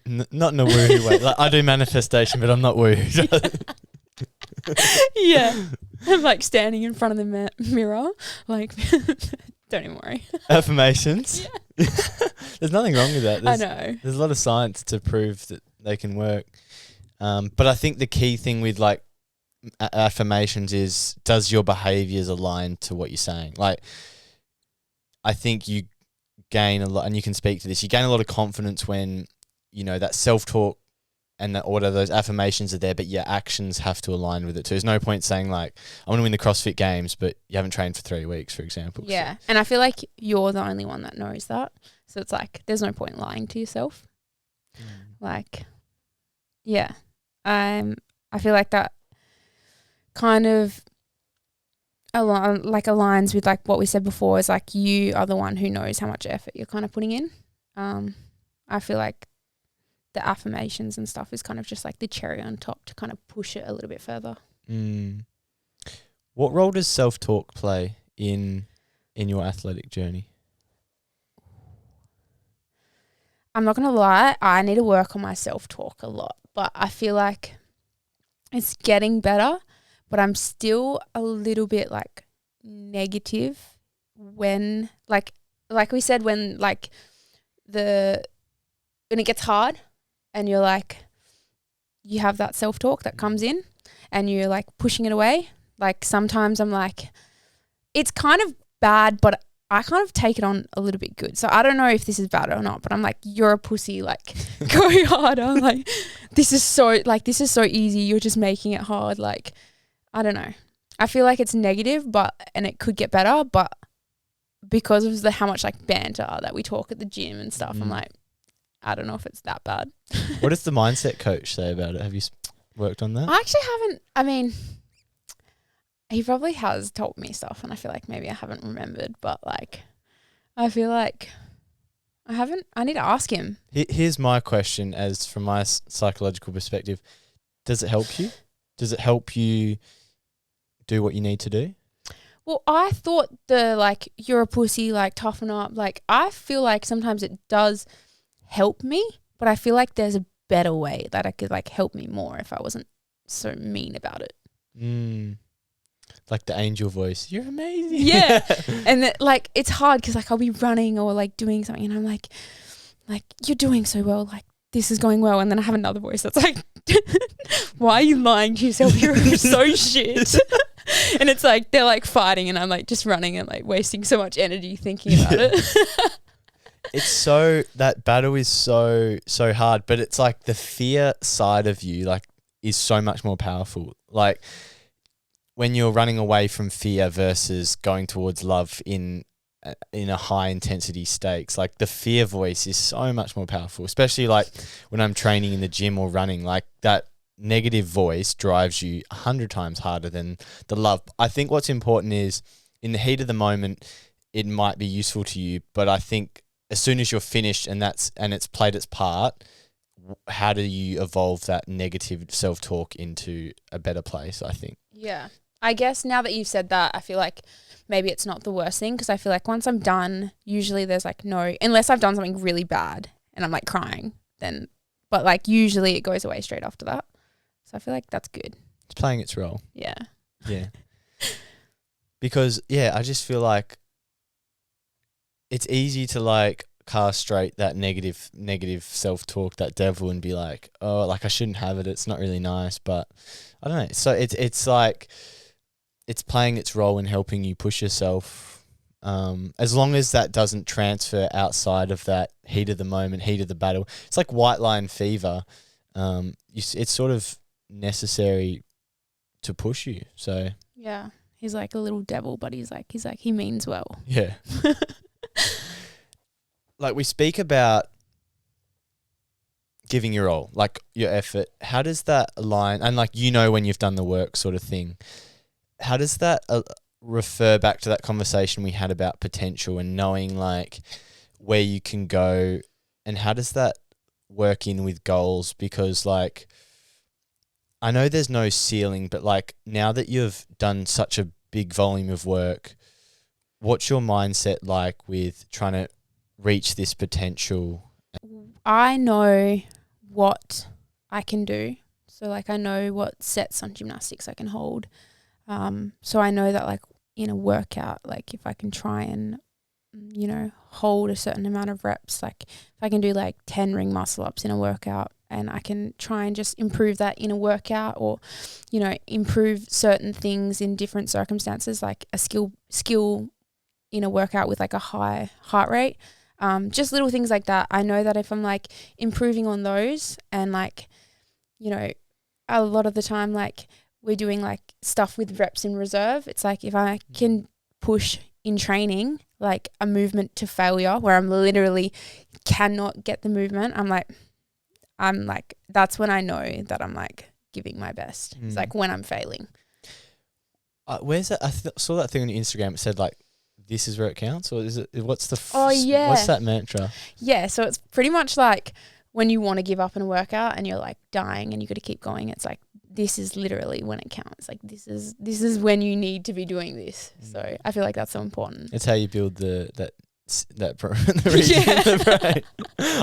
Not in a woo way. Like I do manifestation, but I'm not woo. Yeah. I'm like standing in front of the mirror, like, don't even worry. Affirmations. Yeah. There's nothing wrong with that. I know. There's a lot of science to prove that they can work. But I think the key thing with like affirmations is, does your behaviors align to what you're saying? Like, I think you gain a lot, and you can speak to this, you gain a lot of confidence when, you know, that self-talk and that order, those affirmations are there, but your actions have to align with it too. There's no point saying like, I want to win the CrossFit Games, but you haven't trained for 3 weeks, for example. Yeah. So. And I feel like you're the only one that knows that. So it's like, there's no point lying to yourself. Like, yeah. I feel like that kind of aligns with like what we said before, is like you are the one who knows how much effort you're kind of putting in. I feel like the affirmations and stuff is kind of just like the cherry on top to kind of push it a little bit further. What role does self-talk play in in your athletic journey? I'm not going to lie, I need to work on my self-talk a lot, but I feel like it's getting better, but I'm still a little bit like negative when like we said, when like when it gets hard and you're like, you have that self-talk that comes in and you're like pushing it away. Like sometimes I'm like, it's kind of bad, but I kind of take it on a little bit good. So I don't know if this is bad or not, but I'm like, you're a pussy, like go harder. I'm like, this is so easy. You're just making it hard. Like, I don't know. I feel like it's negative, and it could get better, but because of how much like banter that we talk at the gym and stuff, I'm like, I don't know if it's that bad. What does the mindset coach say about it? Have you worked on that? I actually haven't. I mean, he probably has told me stuff, and I feel like maybe I haven't remembered, but like, I feel like I haven't. I need to ask him. Here's my question, as from my psychological perspective: does it help you? Does it help you do what you need to do? Well, I thought the like, you're a pussy, like toughen up. Like, I feel like sometimes it does help me, but I feel like there's a better way that I could like help me more if I wasn't so mean about it. Like the angel voice, you're amazing. Yeah. And like, it's hard because like I'll be running or like doing something and I'm like, you're doing so well. Like, this is going well. And then I have another voice that's like, why are you lying to yourself? You're so shit. And it's like, they're like fighting and I'm like just running and like wasting so much energy thinking about it. It's so, that battle is so hard, but it's like the fear side of you like is so much more powerful. Like when you're running away from fear versus going towards love in a high intensity stakes, like the fear voice is so much more powerful, especially like when I'm training in the gym or running, like that negative voice drives you 100 times harder than the love. I think what's important is in the heat of the moment, it might be useful to you, but I think as soon as you're finished and it's played its part, how do you evolve that negative self-talk into a better place, I think. Yeah. I guess now that you've said that, I feel like maybe it's not the worst thing because I feel like once I'm done, usually there's like no, unless I've done something really bad and I'm like crying, then, but like usually it goes away straight after that. So I feel like that's good. It's playing its role. Yeah. Yeah. Because, yeah, I just feel like it's easy to like castrate that negative self-talk, that devil, and be like, oh, like I shouldn't have it. It's not really nice, but I don't know. So it's like it's playing its role in helping you push yourself. As long as that doesn't transfer outside of that heat of the moment, heat of the battle. It's like white line fever. It's sort of necessary to push you. So yeah, he's like a little devil, but he's like he means well. Yeah. Like we speak about giving your all, like your effort. How does that align? And like, when you've done the work sort of thing. How does that refer back to that conversation we had about potential and knowing like where you can go, and how does that work in with goals? Because like, I know there's no ceiling, but like now that you've done such a big volume of work, what's your mindset like with trying to reach this potential? I know what I can do. So like I know what sets on gymnastics I can hold. So I know that like in a workout, like if I can try and, hold a certain amount of reps, like if I can do like 10 ring muscle ups in a workout and I can try and just improve that in a workout or, improve certain things in different circumstances, like a skill in a workout with like a high heart rate. Just little things like that. I know that if I'm like improving on those and like, a lot of the time, like we're doing like stuff with reps in reserve. It's like if I can push in training, like a movement to failure where I'm literally cannot get the movement, I'm like, that's when I know that I'm like giving my best. It's like when I'm failing. Where's that? I saw that thing on your Instagram. It said like, this is where it counts, or is it? What's the? What's that mantra? Yeah, so it's pretty much like when you want to give up in a workout and you're like dying and you got to keep going. It's like this is literally when it counts. Like this is when you need to be doing this. So I feel like that's so important. It's how you build the region in the brain.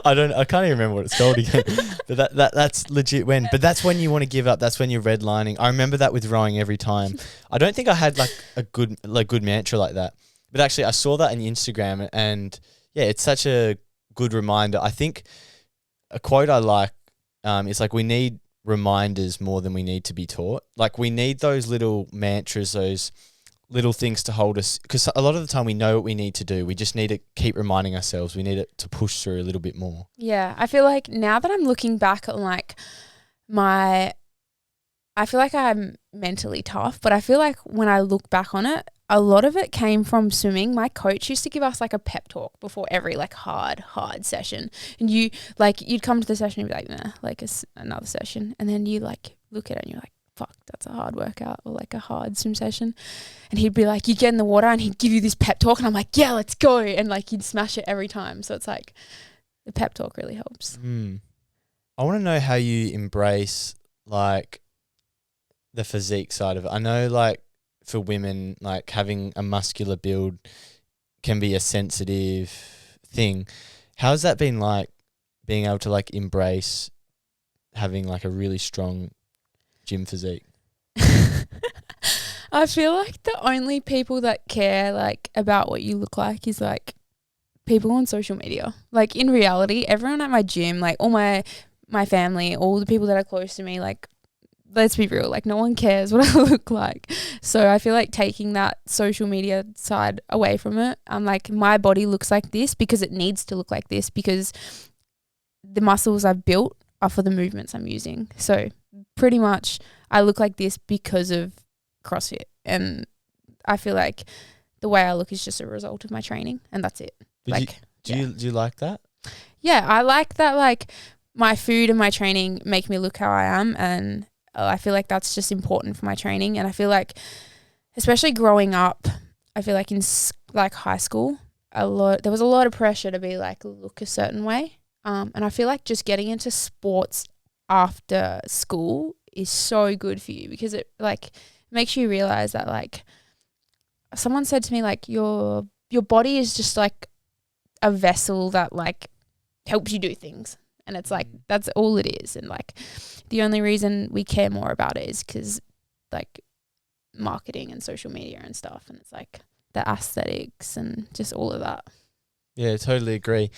I can't even remember what it's called again. But that's legit when. But that's when you want to give up. That's when you're redlining. I remember that with rowing every time. I don't think I had like a good mantra like that. But actually, I saw that on Instagram, and yeah, it's such a good reminder. I think a quote I like is like, we need reminders more than we need to be taught. Like, we need those little mantras, those little things to hold us, because a lot of the time we know what we need to do. We just need to keep reminding ourselves. We need it to push through a little bit more. Yeah, I feel like now that I'm looking back at like I feel like I'm mentally tough, but I feel like when I look back on it, a lot of it came from swimming. My coach used to give us like a pep talk before every like hard session. And you'd come to the session and be like, nah, like another session. And then you like look at it and you're like, fuck, that's a hard workout or like a hard swim session. And he'd be like, you get in the water and he'd give you this pep talk. And I'm like, yeah, let's go. And like you'd smash it every time. So it's like the pep talk really helps. I want to know how you embrace like the physique side of it. I know like for women, like having a muscular build can be a sensitive thing. How's that been like, being able to like embrace having like a really strong gym physique? I feel like the only people that care like about what you look like is like people on social media. Like in reality, everyone at my gym, like all my family, all the people that are close to me, like let's be real, like no one cares what I look like. So I feel like taking that social media side away from it, I'm like, my body looks like this because it needs to look like this, because the muscles I've built are for the movements I'm using. So pretty much I look like this because of CrossFit, and I feel like the way I look is just a result of my training, and that's it. Do you like that? Yeah, I like that. Like my food and my training make me look how I am, and I feel like that's just important for my training. And I feel like, especially growing up, I feel like in like high school, there was a lot of pressure to be like look a certain way. And I feel like just getting into sports after school is so good for you, because it like makes you realize that, like someone said to me, like your body is just like a vessel that like helps you do things. And it's like, that's all it is. And like the only reason we care more about it is because like marketing and social media and stuff. And it's like the aesthetics and just all of that. Yeah, totally agree.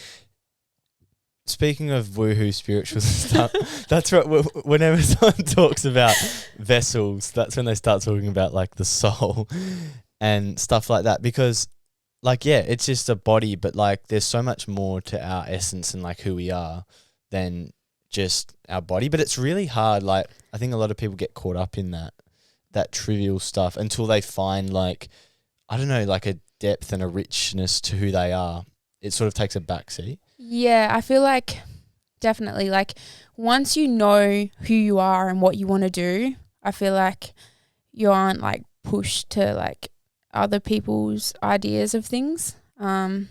Speaking of woohoo spiritual stuff, that's right. Whenever someone talks about vessels, that's when they start talking about like the soul and stuff like that. Because like, yeah, it's just a body, but like there's so much more to our essence and like who we are than just our body. But it's really hard. Like I think a lot of people get caught up in that trivial stuff until they find like, I don't know, like a depth and a richness to who they are. It sort of takes a backseat. Yeah, I feel like definitely like once you know who you are and what you want to do, I feel like you aren't like pushed to like other people's ideas of things. And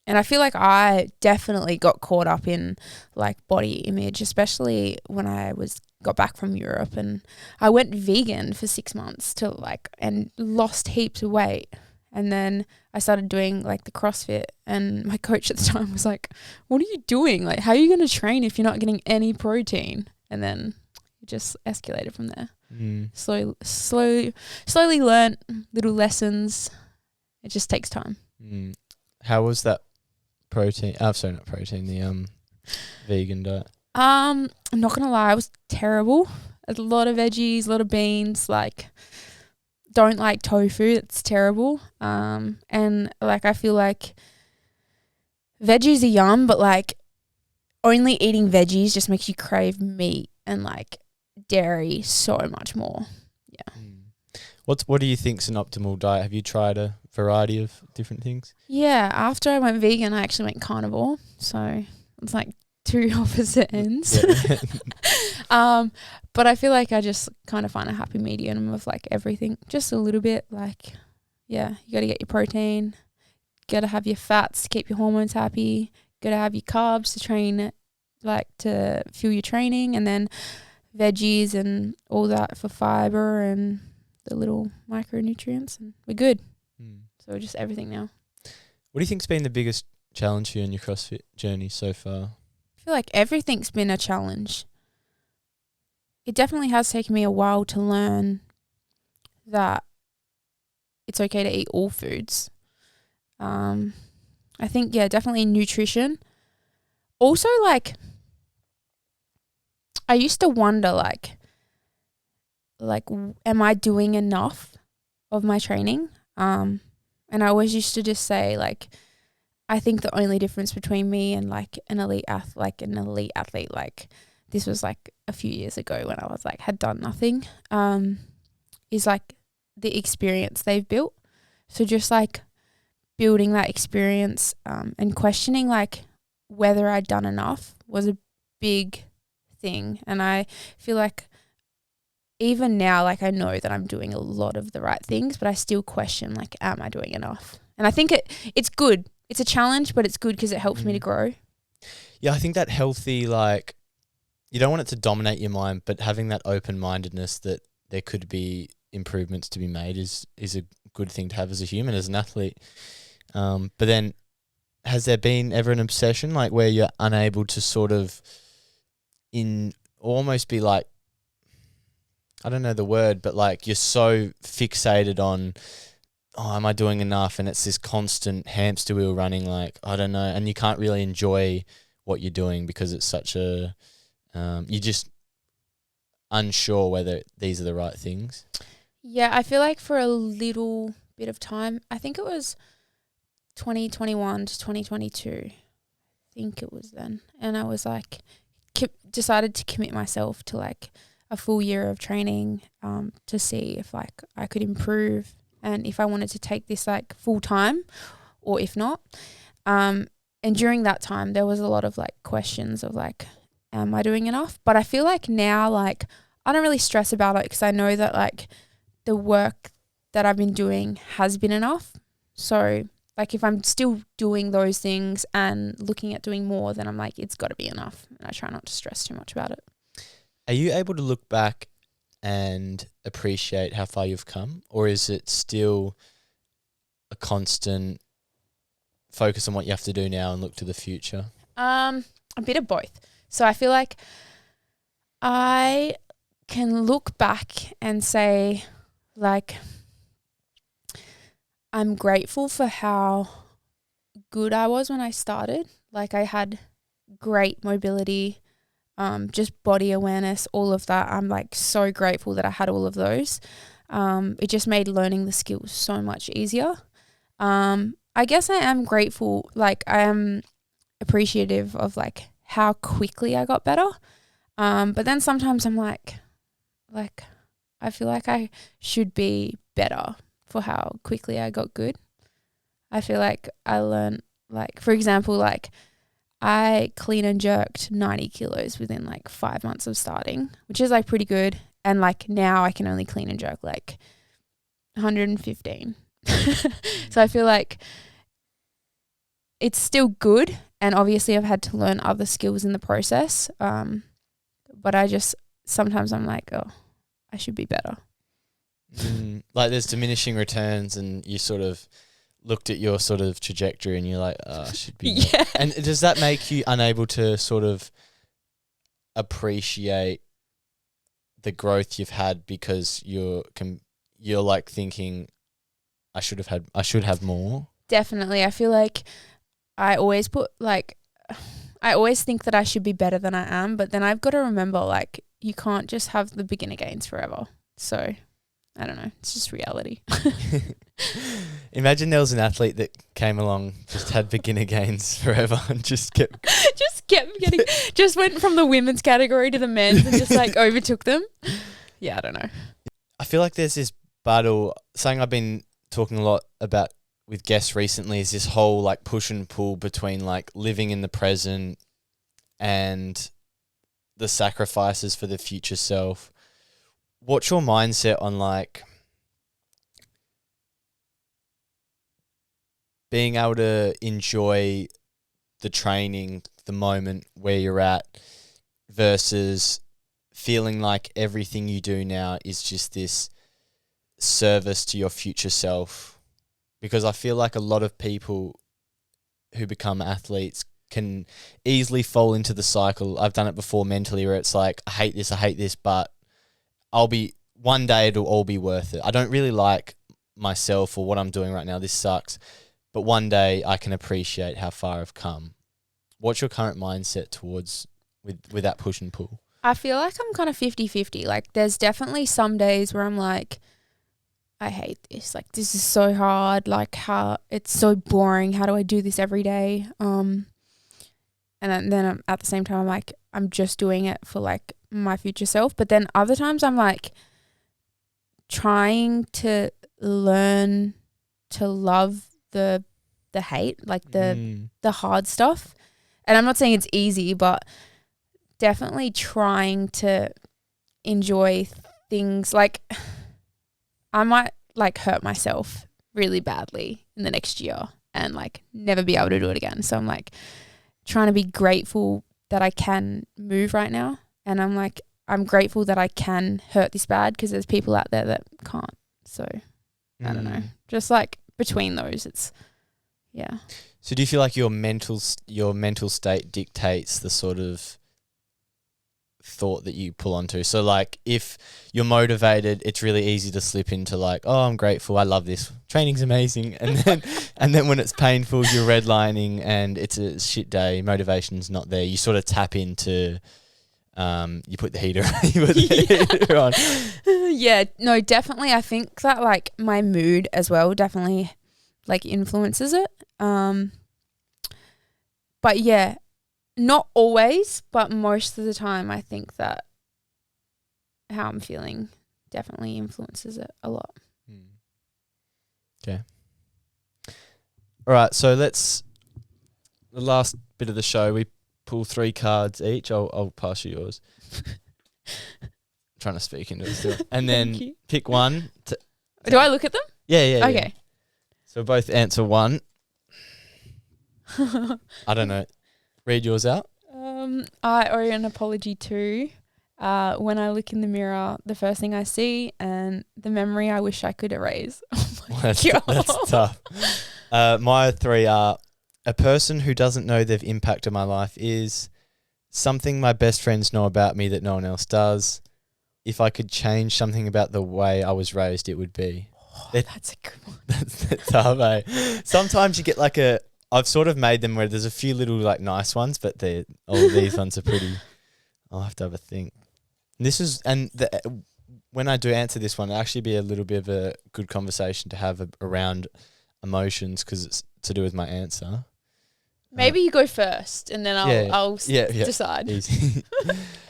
I feel like I definitely got caught up in like body image, especially when I got back from Europe, and I went vegan for 6 months and lost heaps of weight. And then I started doing like the CrossFit, and my coach at the time was like, what are you doing? Like, how are you going to train if you're not getting any protein? And then it just escalated from there. Slowly learnt little lessons. It just takes time. How was that protein? Sorry, not protein. The vegan diet. I'm not gonna lie, it was terrible. A lot of veggies, a lot of beans. Like, don't like tofu. It's terrible. And like I feel like veggies are yum, but like only eating veggies just makes you crave meat and like dairy so much more. Yeah. What do you think's an optimal diet? Have you tried a variety of different things? Yeah, after I went vegan, I actually went carnivore. So it's like two opposite ends. Yeah. But I feel like I just kind of find a happy medium of like everything, just a little bit. Like, yeah, you got to get your protein, got to have your fats to keep your hormones happy, got to have your carbs to train, like to fuel your training, and then veggies and all that for fiber and the little micronutrients, and we're good. So just everything now. What do you think's been the biggest challenge for you in your CrossFit journey so far? I feel like everything's been a challenge. It definitely has taken me a while to learn that it's okay to eat all foods. I think, definitely nutrition. Also, like, I used to wonder, like, am I doing enough of my training? And I always used to just say, like, I think the only difference between me and like an elite athlete, like this was like a few years ago when I was like had done nothing, is like the experience they've built. So just like building that experience and questioning like whether I'd done enough was a big thing. And I feel like even now, like I know that I'm doing a lot of the right things, but I still question like, am I doing enough? And I think it's good. It's a challenge, but it's good because it helps me to grow. Yeah, I think that healthy, like, you don't want it to dominate your mind, but having that open-mindedness that there could be improvements to be made is a good thing to have as a human, as an athlete. But then has there been ever an obsession, like where you're unable to sort of almost be like, I don't know the word, but like you're so fixated on, oh, am I doing enough? And it's this constant hamster wheel running, like, I don't know. And you can't really enjoy what you're doing because it's such a, you're just unsure whether these are the right things. Yeah, I feel like for a little bit of time, I think it was 2021 to 2022. I think it was then. And I was like, decided to commit myself to like a full year of training to see if like I could improve and if I wanted to take this like full time or if not. And during that time, there was a lot of like questions of like, am I doing enough? But I feel like now, like, I don't really stress about it because I know that like the work that I've been doing has been enough. So like if I'm still doing those things and looking at doing more, then I'm like, it's got to be enough. And I try not to stress too much about it. Are you able to look back and appreciate how far you've come, or is it still a constant focus on what you have to do now and look to the future? A bit of both. So I feel like I can look back and say, like, I'm grateful for how good I was when I started. Like, I had great mobility, just body awareness, all of that. I'm like so grateful that I had all of those. It just made learning the skills so much easier. I guess I am grateful, like I am appreciative of like how quickly I got better. But then sometimes I'm like I feel like I should be better for how quickly I got good. I feel like I learned, like, for example, like I clean and jerked 90 kilos within like 5 months of starting, which is like pretty good. And like now I can only clean and jerk like 115. So I feel like it's still good. And obviously I've had to learn other skills in the process. But I just, sometimes I'm like, oh, I should be better. Like there's diminishing returns and you sort of looked at your sort of trajectory and you're like, oh, I should be Yeah. And does that make you unable to sort of appreciate the growth you've had because you're like thinking I should have more? Definitely. I feel like I always think that I should be better than I am, but then I've got to remember, like, you can't just have the beginner gains forever. So I don't know. It's just reality. Imagine there was an athlete that came along, just had beginner gains forever and just kept getting, just went from the women's category to the men's and just like overtook them. Yeah, I don't know. I feel like there's this battle, something I've been talking a lot about with guests recently is this whole like push and pull between like living in the present and the sacrifices for the future self. What's your mindset on like being able to enjoy the training, the moment where you're at versus feeling like everything you do now is just this service to your future self? Because I feel like a lot of people who become athletes can easily fall into the cycle. I've done it before mentally, where it's like, I hate this, but one day it'll all be worth it. I don't really like myself or what I'm doing right now. This sucks. But one day I can appreciate how far I've come. What's your current mindset towards with that push and pull? I feel like I'm kind of 50-50. Like, there's definitely some days where I'm like, I hate this. Like, this is so hard. Like, how it's so boring. How do I do this every day? And then I'm, at the same time, like, I'm just doing it for like my future self. But then other times I'm like trying to learn to love the hate, like the hard stuff. And I'm not saying it's easy, but definitely trying to enjoy things. Like, I might like hurt myself really badly in the next year and like never be able to do it again. So I'm like trying to be grateful that I can move right now. And I'm like, I'm grateful that I can hurt this bad, because there's people out there that can't. So I don't know. Just like between those, it's, yeah. So do you feel like your mental state dictates the sort of thought that you pull onto? So like, if you're motivated, it's really easy to slip into like, oh, I'm grateful, I love this, training's amazing, and then when it's painful, you're redlining and it's a shit day, motivation's not there, you sort of tap into you put the heater on. Yeah, no, definitely. I think that like my mood as well definitely like influences it. But yeah, not always, but most of the time I think that how I'm feeling definitely influences it a lot. Okay. All right, so the last bit of the show, we pull 3 cards each. I'll pass you yours. Trying to speak into it still. And then pick one. Do I look at them? Yeah. Okay. Yeah. So both answer one. I don't know. Read yours out. I owe an apology too. When I look in the mirror, the first thing I see and the memory I wish I could erase. Oh my God. That's tough. My 3 are: a person who doesn't know they've impacted my life is something my best friends know about me that no one else does. If I could change something about the way I was raised, it would be. That's a good one. That's tough, eh? Sometimes you get like I've sort of made them where there's a few little like nice ones, but all these ones are pretty. I'll have to have a think. When I do answer this one, it'll actually be a little bit of a good conversation to have around emotions, because it's to do with my answer. Maybe you go first and then I'll decide. Easy.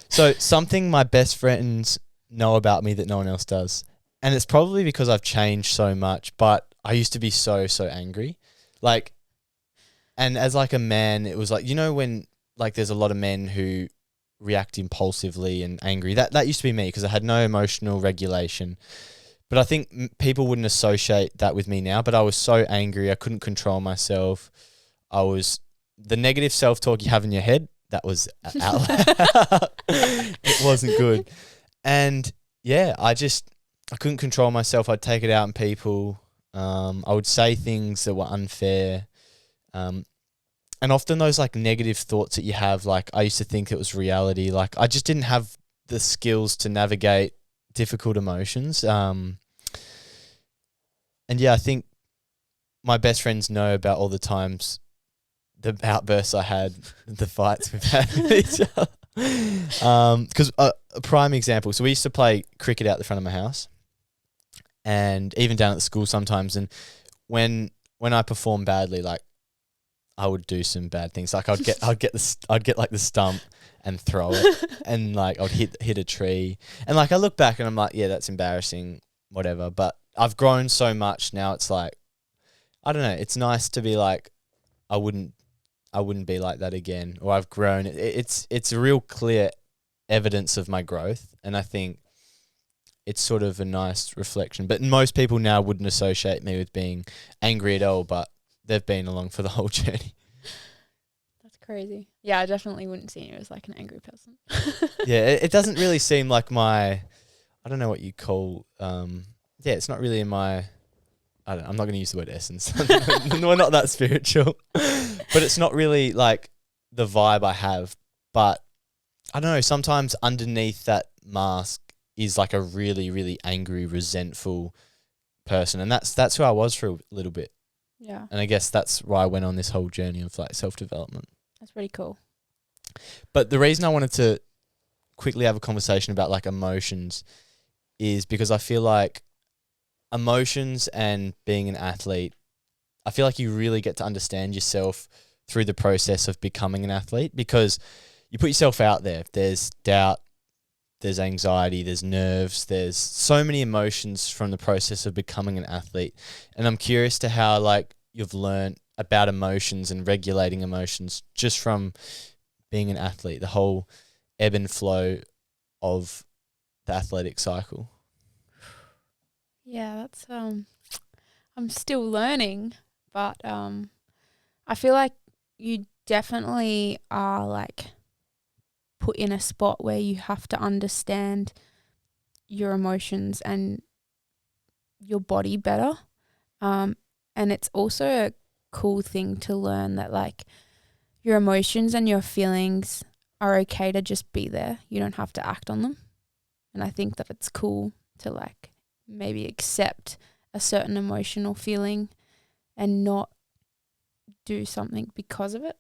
So something my best friends know about me that no one else does. And it's probably because I've changed so much, but I used to be so angry. Like, and as like a man, it was like, you know, when like there's a lot of men who react impulsively and angry. That used to be me, because I had no emotional regulation. But I think people wouldn't associate that with me now, but I was so angry, I couldn't control myself. The negative self-talk you have in your head, that was out loud. It wasn't good. And yeah, I couldn't control myself. I'd take it out on people. I would say things that were unfair. And often those like negative thoughts that you have, like I used to think it was reality. Like I just didn't have the skills to navigate difficult emotions. And yeah, I think my best friends know about all the times, the outbursts I had, the fights we've had with each other. Because a prime example, so we used to play cricket out the front of my house, and even down at the school sometimes. And when I performed badly, like I would do some bad things. Like I'd get like the stump and throw it, and like I'd hit a tree. And like I look back and I'm like, yeah, that's embarrassing, whatever. But I've grown so much now. It's like, I don't know. It's nice to be like, I wouldn't be like that again, or I've grown. It's a real clear evidence of my growth, and I think it's sort of a nice reflection. But most people now wouldn't associate me with being angry at all, but they've been along for the whole journey. That's Crazy. Yeah, I definitely wouldn't see you as like an angry person. Yeah, it doesn't really seem like I don't know what you call, it's not really in my, I'm not going to use the word essence. We're not that spiritual. But it's not really like the vibe I have. But I don't know, sometimes underneath that mask is like a really, really angry, resentful person. And that's who I was for a little bit. Yeah. And I guess that's why I went on this whole journey of like self-development. That's pretty cool. But the reason I wanted to quickly have a conversation about like emotions is because I feel like emotions and being an athlete, I feel like you really get to understand yourself through the process of becoming an athlete, because you put yourself out there. There's doubt, there's anxiety, there's nerves, there's so many emotions from the process of becoming an athlete. And I'm curious to how like you've learned about emotions and regulating emotions just from being an athlete, the whole ebb and flow of the athletic cycle. Yeah, that's I'm still learning, but I feel like you definitely are like put in a spot where you have to understand your emotions and your body better. And it's also a cool thing to learn that like your emotions and your feelings are okay to just be there. You don't have to act on them. And I think that it's cool to like maybe accept a certain emotional feeling and not do something because of it.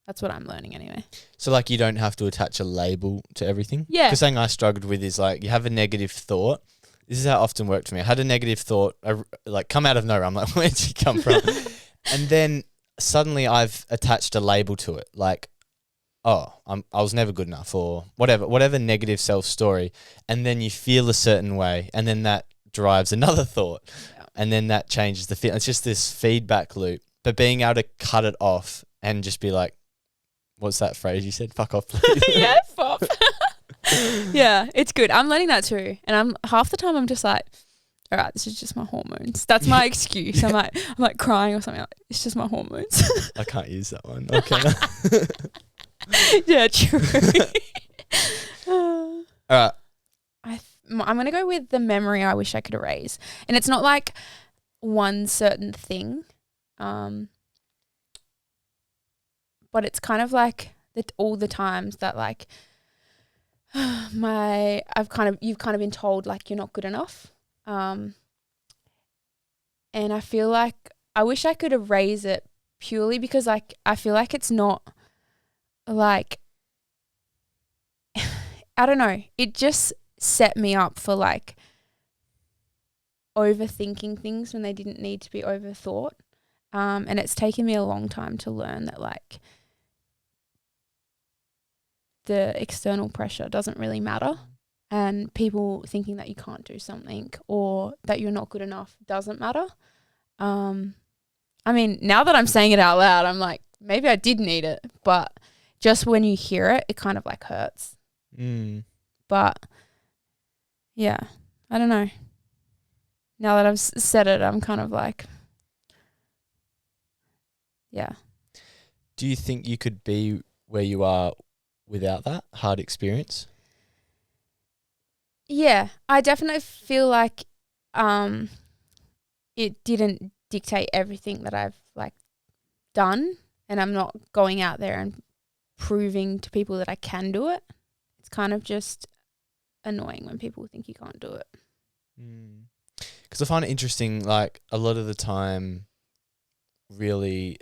That's what I'm learning anyway. So like you don't have to attach a label to everything? Yeah. Because something I struggled with is like you have a negative thought. This is how it often worked for me. I had a negative thought like come out of nowhere. I'm like, where did you come from? And then suddenly I've attached a label to it. Like, I was never good enough, or whatever negative self-story. And then you feel a certain way, and then that drives another thought. Yeah. And then that changes the feel. It's just this feedback loop. But being able to cut it off and just be like, what's that phrase you said? Fuck off, please. Yeah, fuck. Yeah, it's good. I'm learning that too. And half the time I'm just like, all right, this is just my hormones. That's my excuse. I'm like crying or something. Like, it's just my hormones. I can't use that one. Okay. Yeah, true. All right. I'm going to go with the memory I wish I could erase. And it's not like one certain thing. But it's kind of like all the times that like you've kind of been told like you're not good enough. And I feel like I wish I could erase it purely because like I feel like it's not like I don't know. It just set me up for like overthinking things when they didn't need to be overthought. And it's taken me a long time to learn that like the external pressure doesn't really matter, and people thinking that you can't do something or that you're not good enough doesn't matter. I mean, now that I'm saying it out loud, I'm like, maybe I did need it, but just when you hear it, it kind of like hurts. But yeah, I don't know. Now that I've said it, I'm kind of like, yeah. Do you think you could be where you are without that hard experience? Yeah, I definitely feel like it didn't dictate everything that I've like done, and I'm not going out there and proving to people that I can do it. It's kind of just annoying when people think you can't do it. Because I find it interesting, like a lot of the time really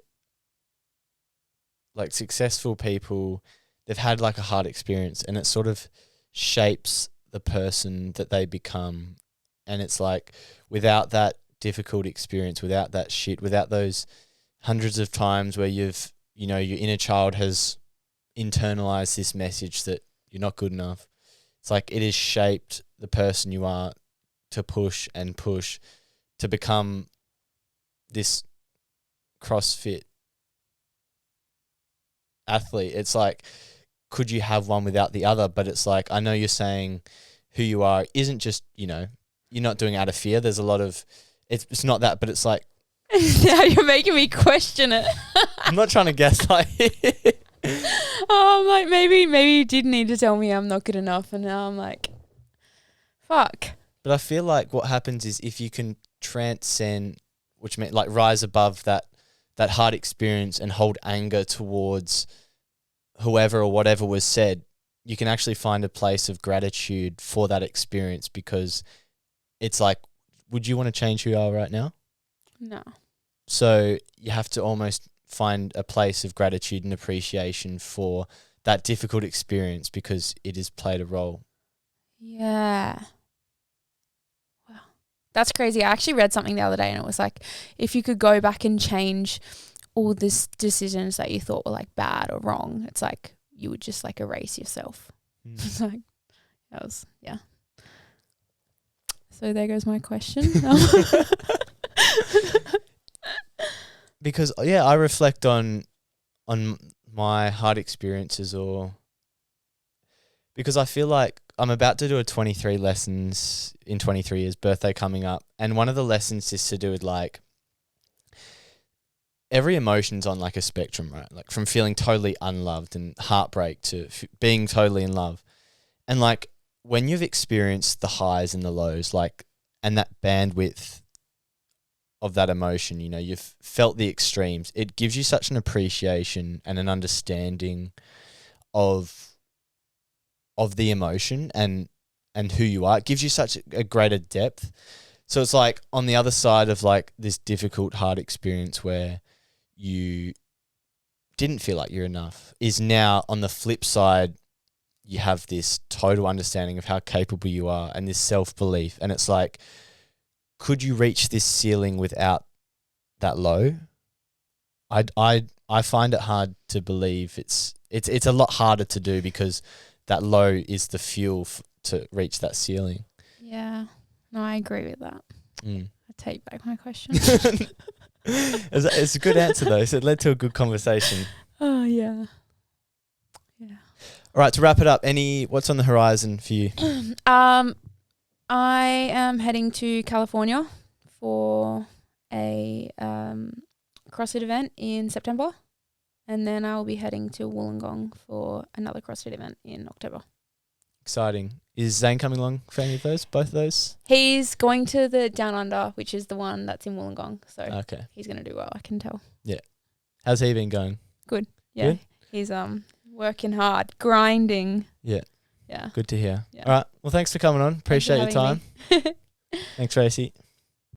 like successful people, they've had like a hard experience and it sort of shapes the person that they become. And it's like without that difficult experience, without that shit, without those hundreds of times where your inner child has internalized this message that you're not good enough, it's like it has shaped the person you are to push and push to become this CrossFit athlete. It's like, could you have one without the other? But it's like, I know you're saying who you are isn't just, you're not doing it out of fear. There's a lot of, it's not that, but it's like Now you're making me question it. I'm not trying to gaslight you. Oh, I'm like, maybe you did need to tell me I'm not good enough, and now I'm like, fuck. But I feel like what happens is if you can transcend, which means like rise above that hard experience and hold anger towards whoever or whatever was said, you can actually find a place of gratitude for that experience, because it's like, would you want to change who you are right now? No. So you have to almost find a place of gratitude and appreciation for that difficult experience, because it has played a role. Yeah. Wow. That's crazy. I actually read something the other day, and it was like, if you could go back and change all these decisions that you thought were like bad or wrong, it's like you would just like erase yourself. It's like, that was, yeah. So there goes my question. Because I reflect on my hard experiences, or because I feel like I'm about to do a 23 lessons in 23 years birthday coming up, and one of the lessons is to do with like every emotion's on like a spectrum, right? Like from feeling totally unloved and heartbreak to being totally in love. And like when you've experienced the highs and the lows, like, and that bandwidth of that emotion, you know, you've felt the extremes, it gives you such an appreciation and an understanding of the emotion and who you are. It gives you such a greater depth. So it's like on the other side of like this difficult, hard experience where you didn't feel like you're enough, is now on the flip side, you have this total understanding of how capable you are and this self-belief. And it's like, could you reach this ceiling without that low? I find it hard to believe. It's a lot harder to do, because that low is the fuel to reach that ceiling. Yeah. No, I agree with that. I take back my question. It's a good answer though. So it led to a good conversation. Oh, yeah. Yeah. All right, to wrap it up, what's on the horizon for you? I am heading to California for a CrossFit event in September, and then I will be heading to Wollongong for another CrossFit event in October. Exciting. Is Zane coming along for any of those? Both of those? He's going to the Down Under, which is the one that's in Wollongong, so Okay. he's going to do well, I can tell. Yeah. How's he been going? Good. Yeah. Good? He's working hard, grinding. Yeah. Yeah. Good to hear. Yeah. All right. Well, thanks for coming on. Appreciate your time. Having me. Thanks, Gracie.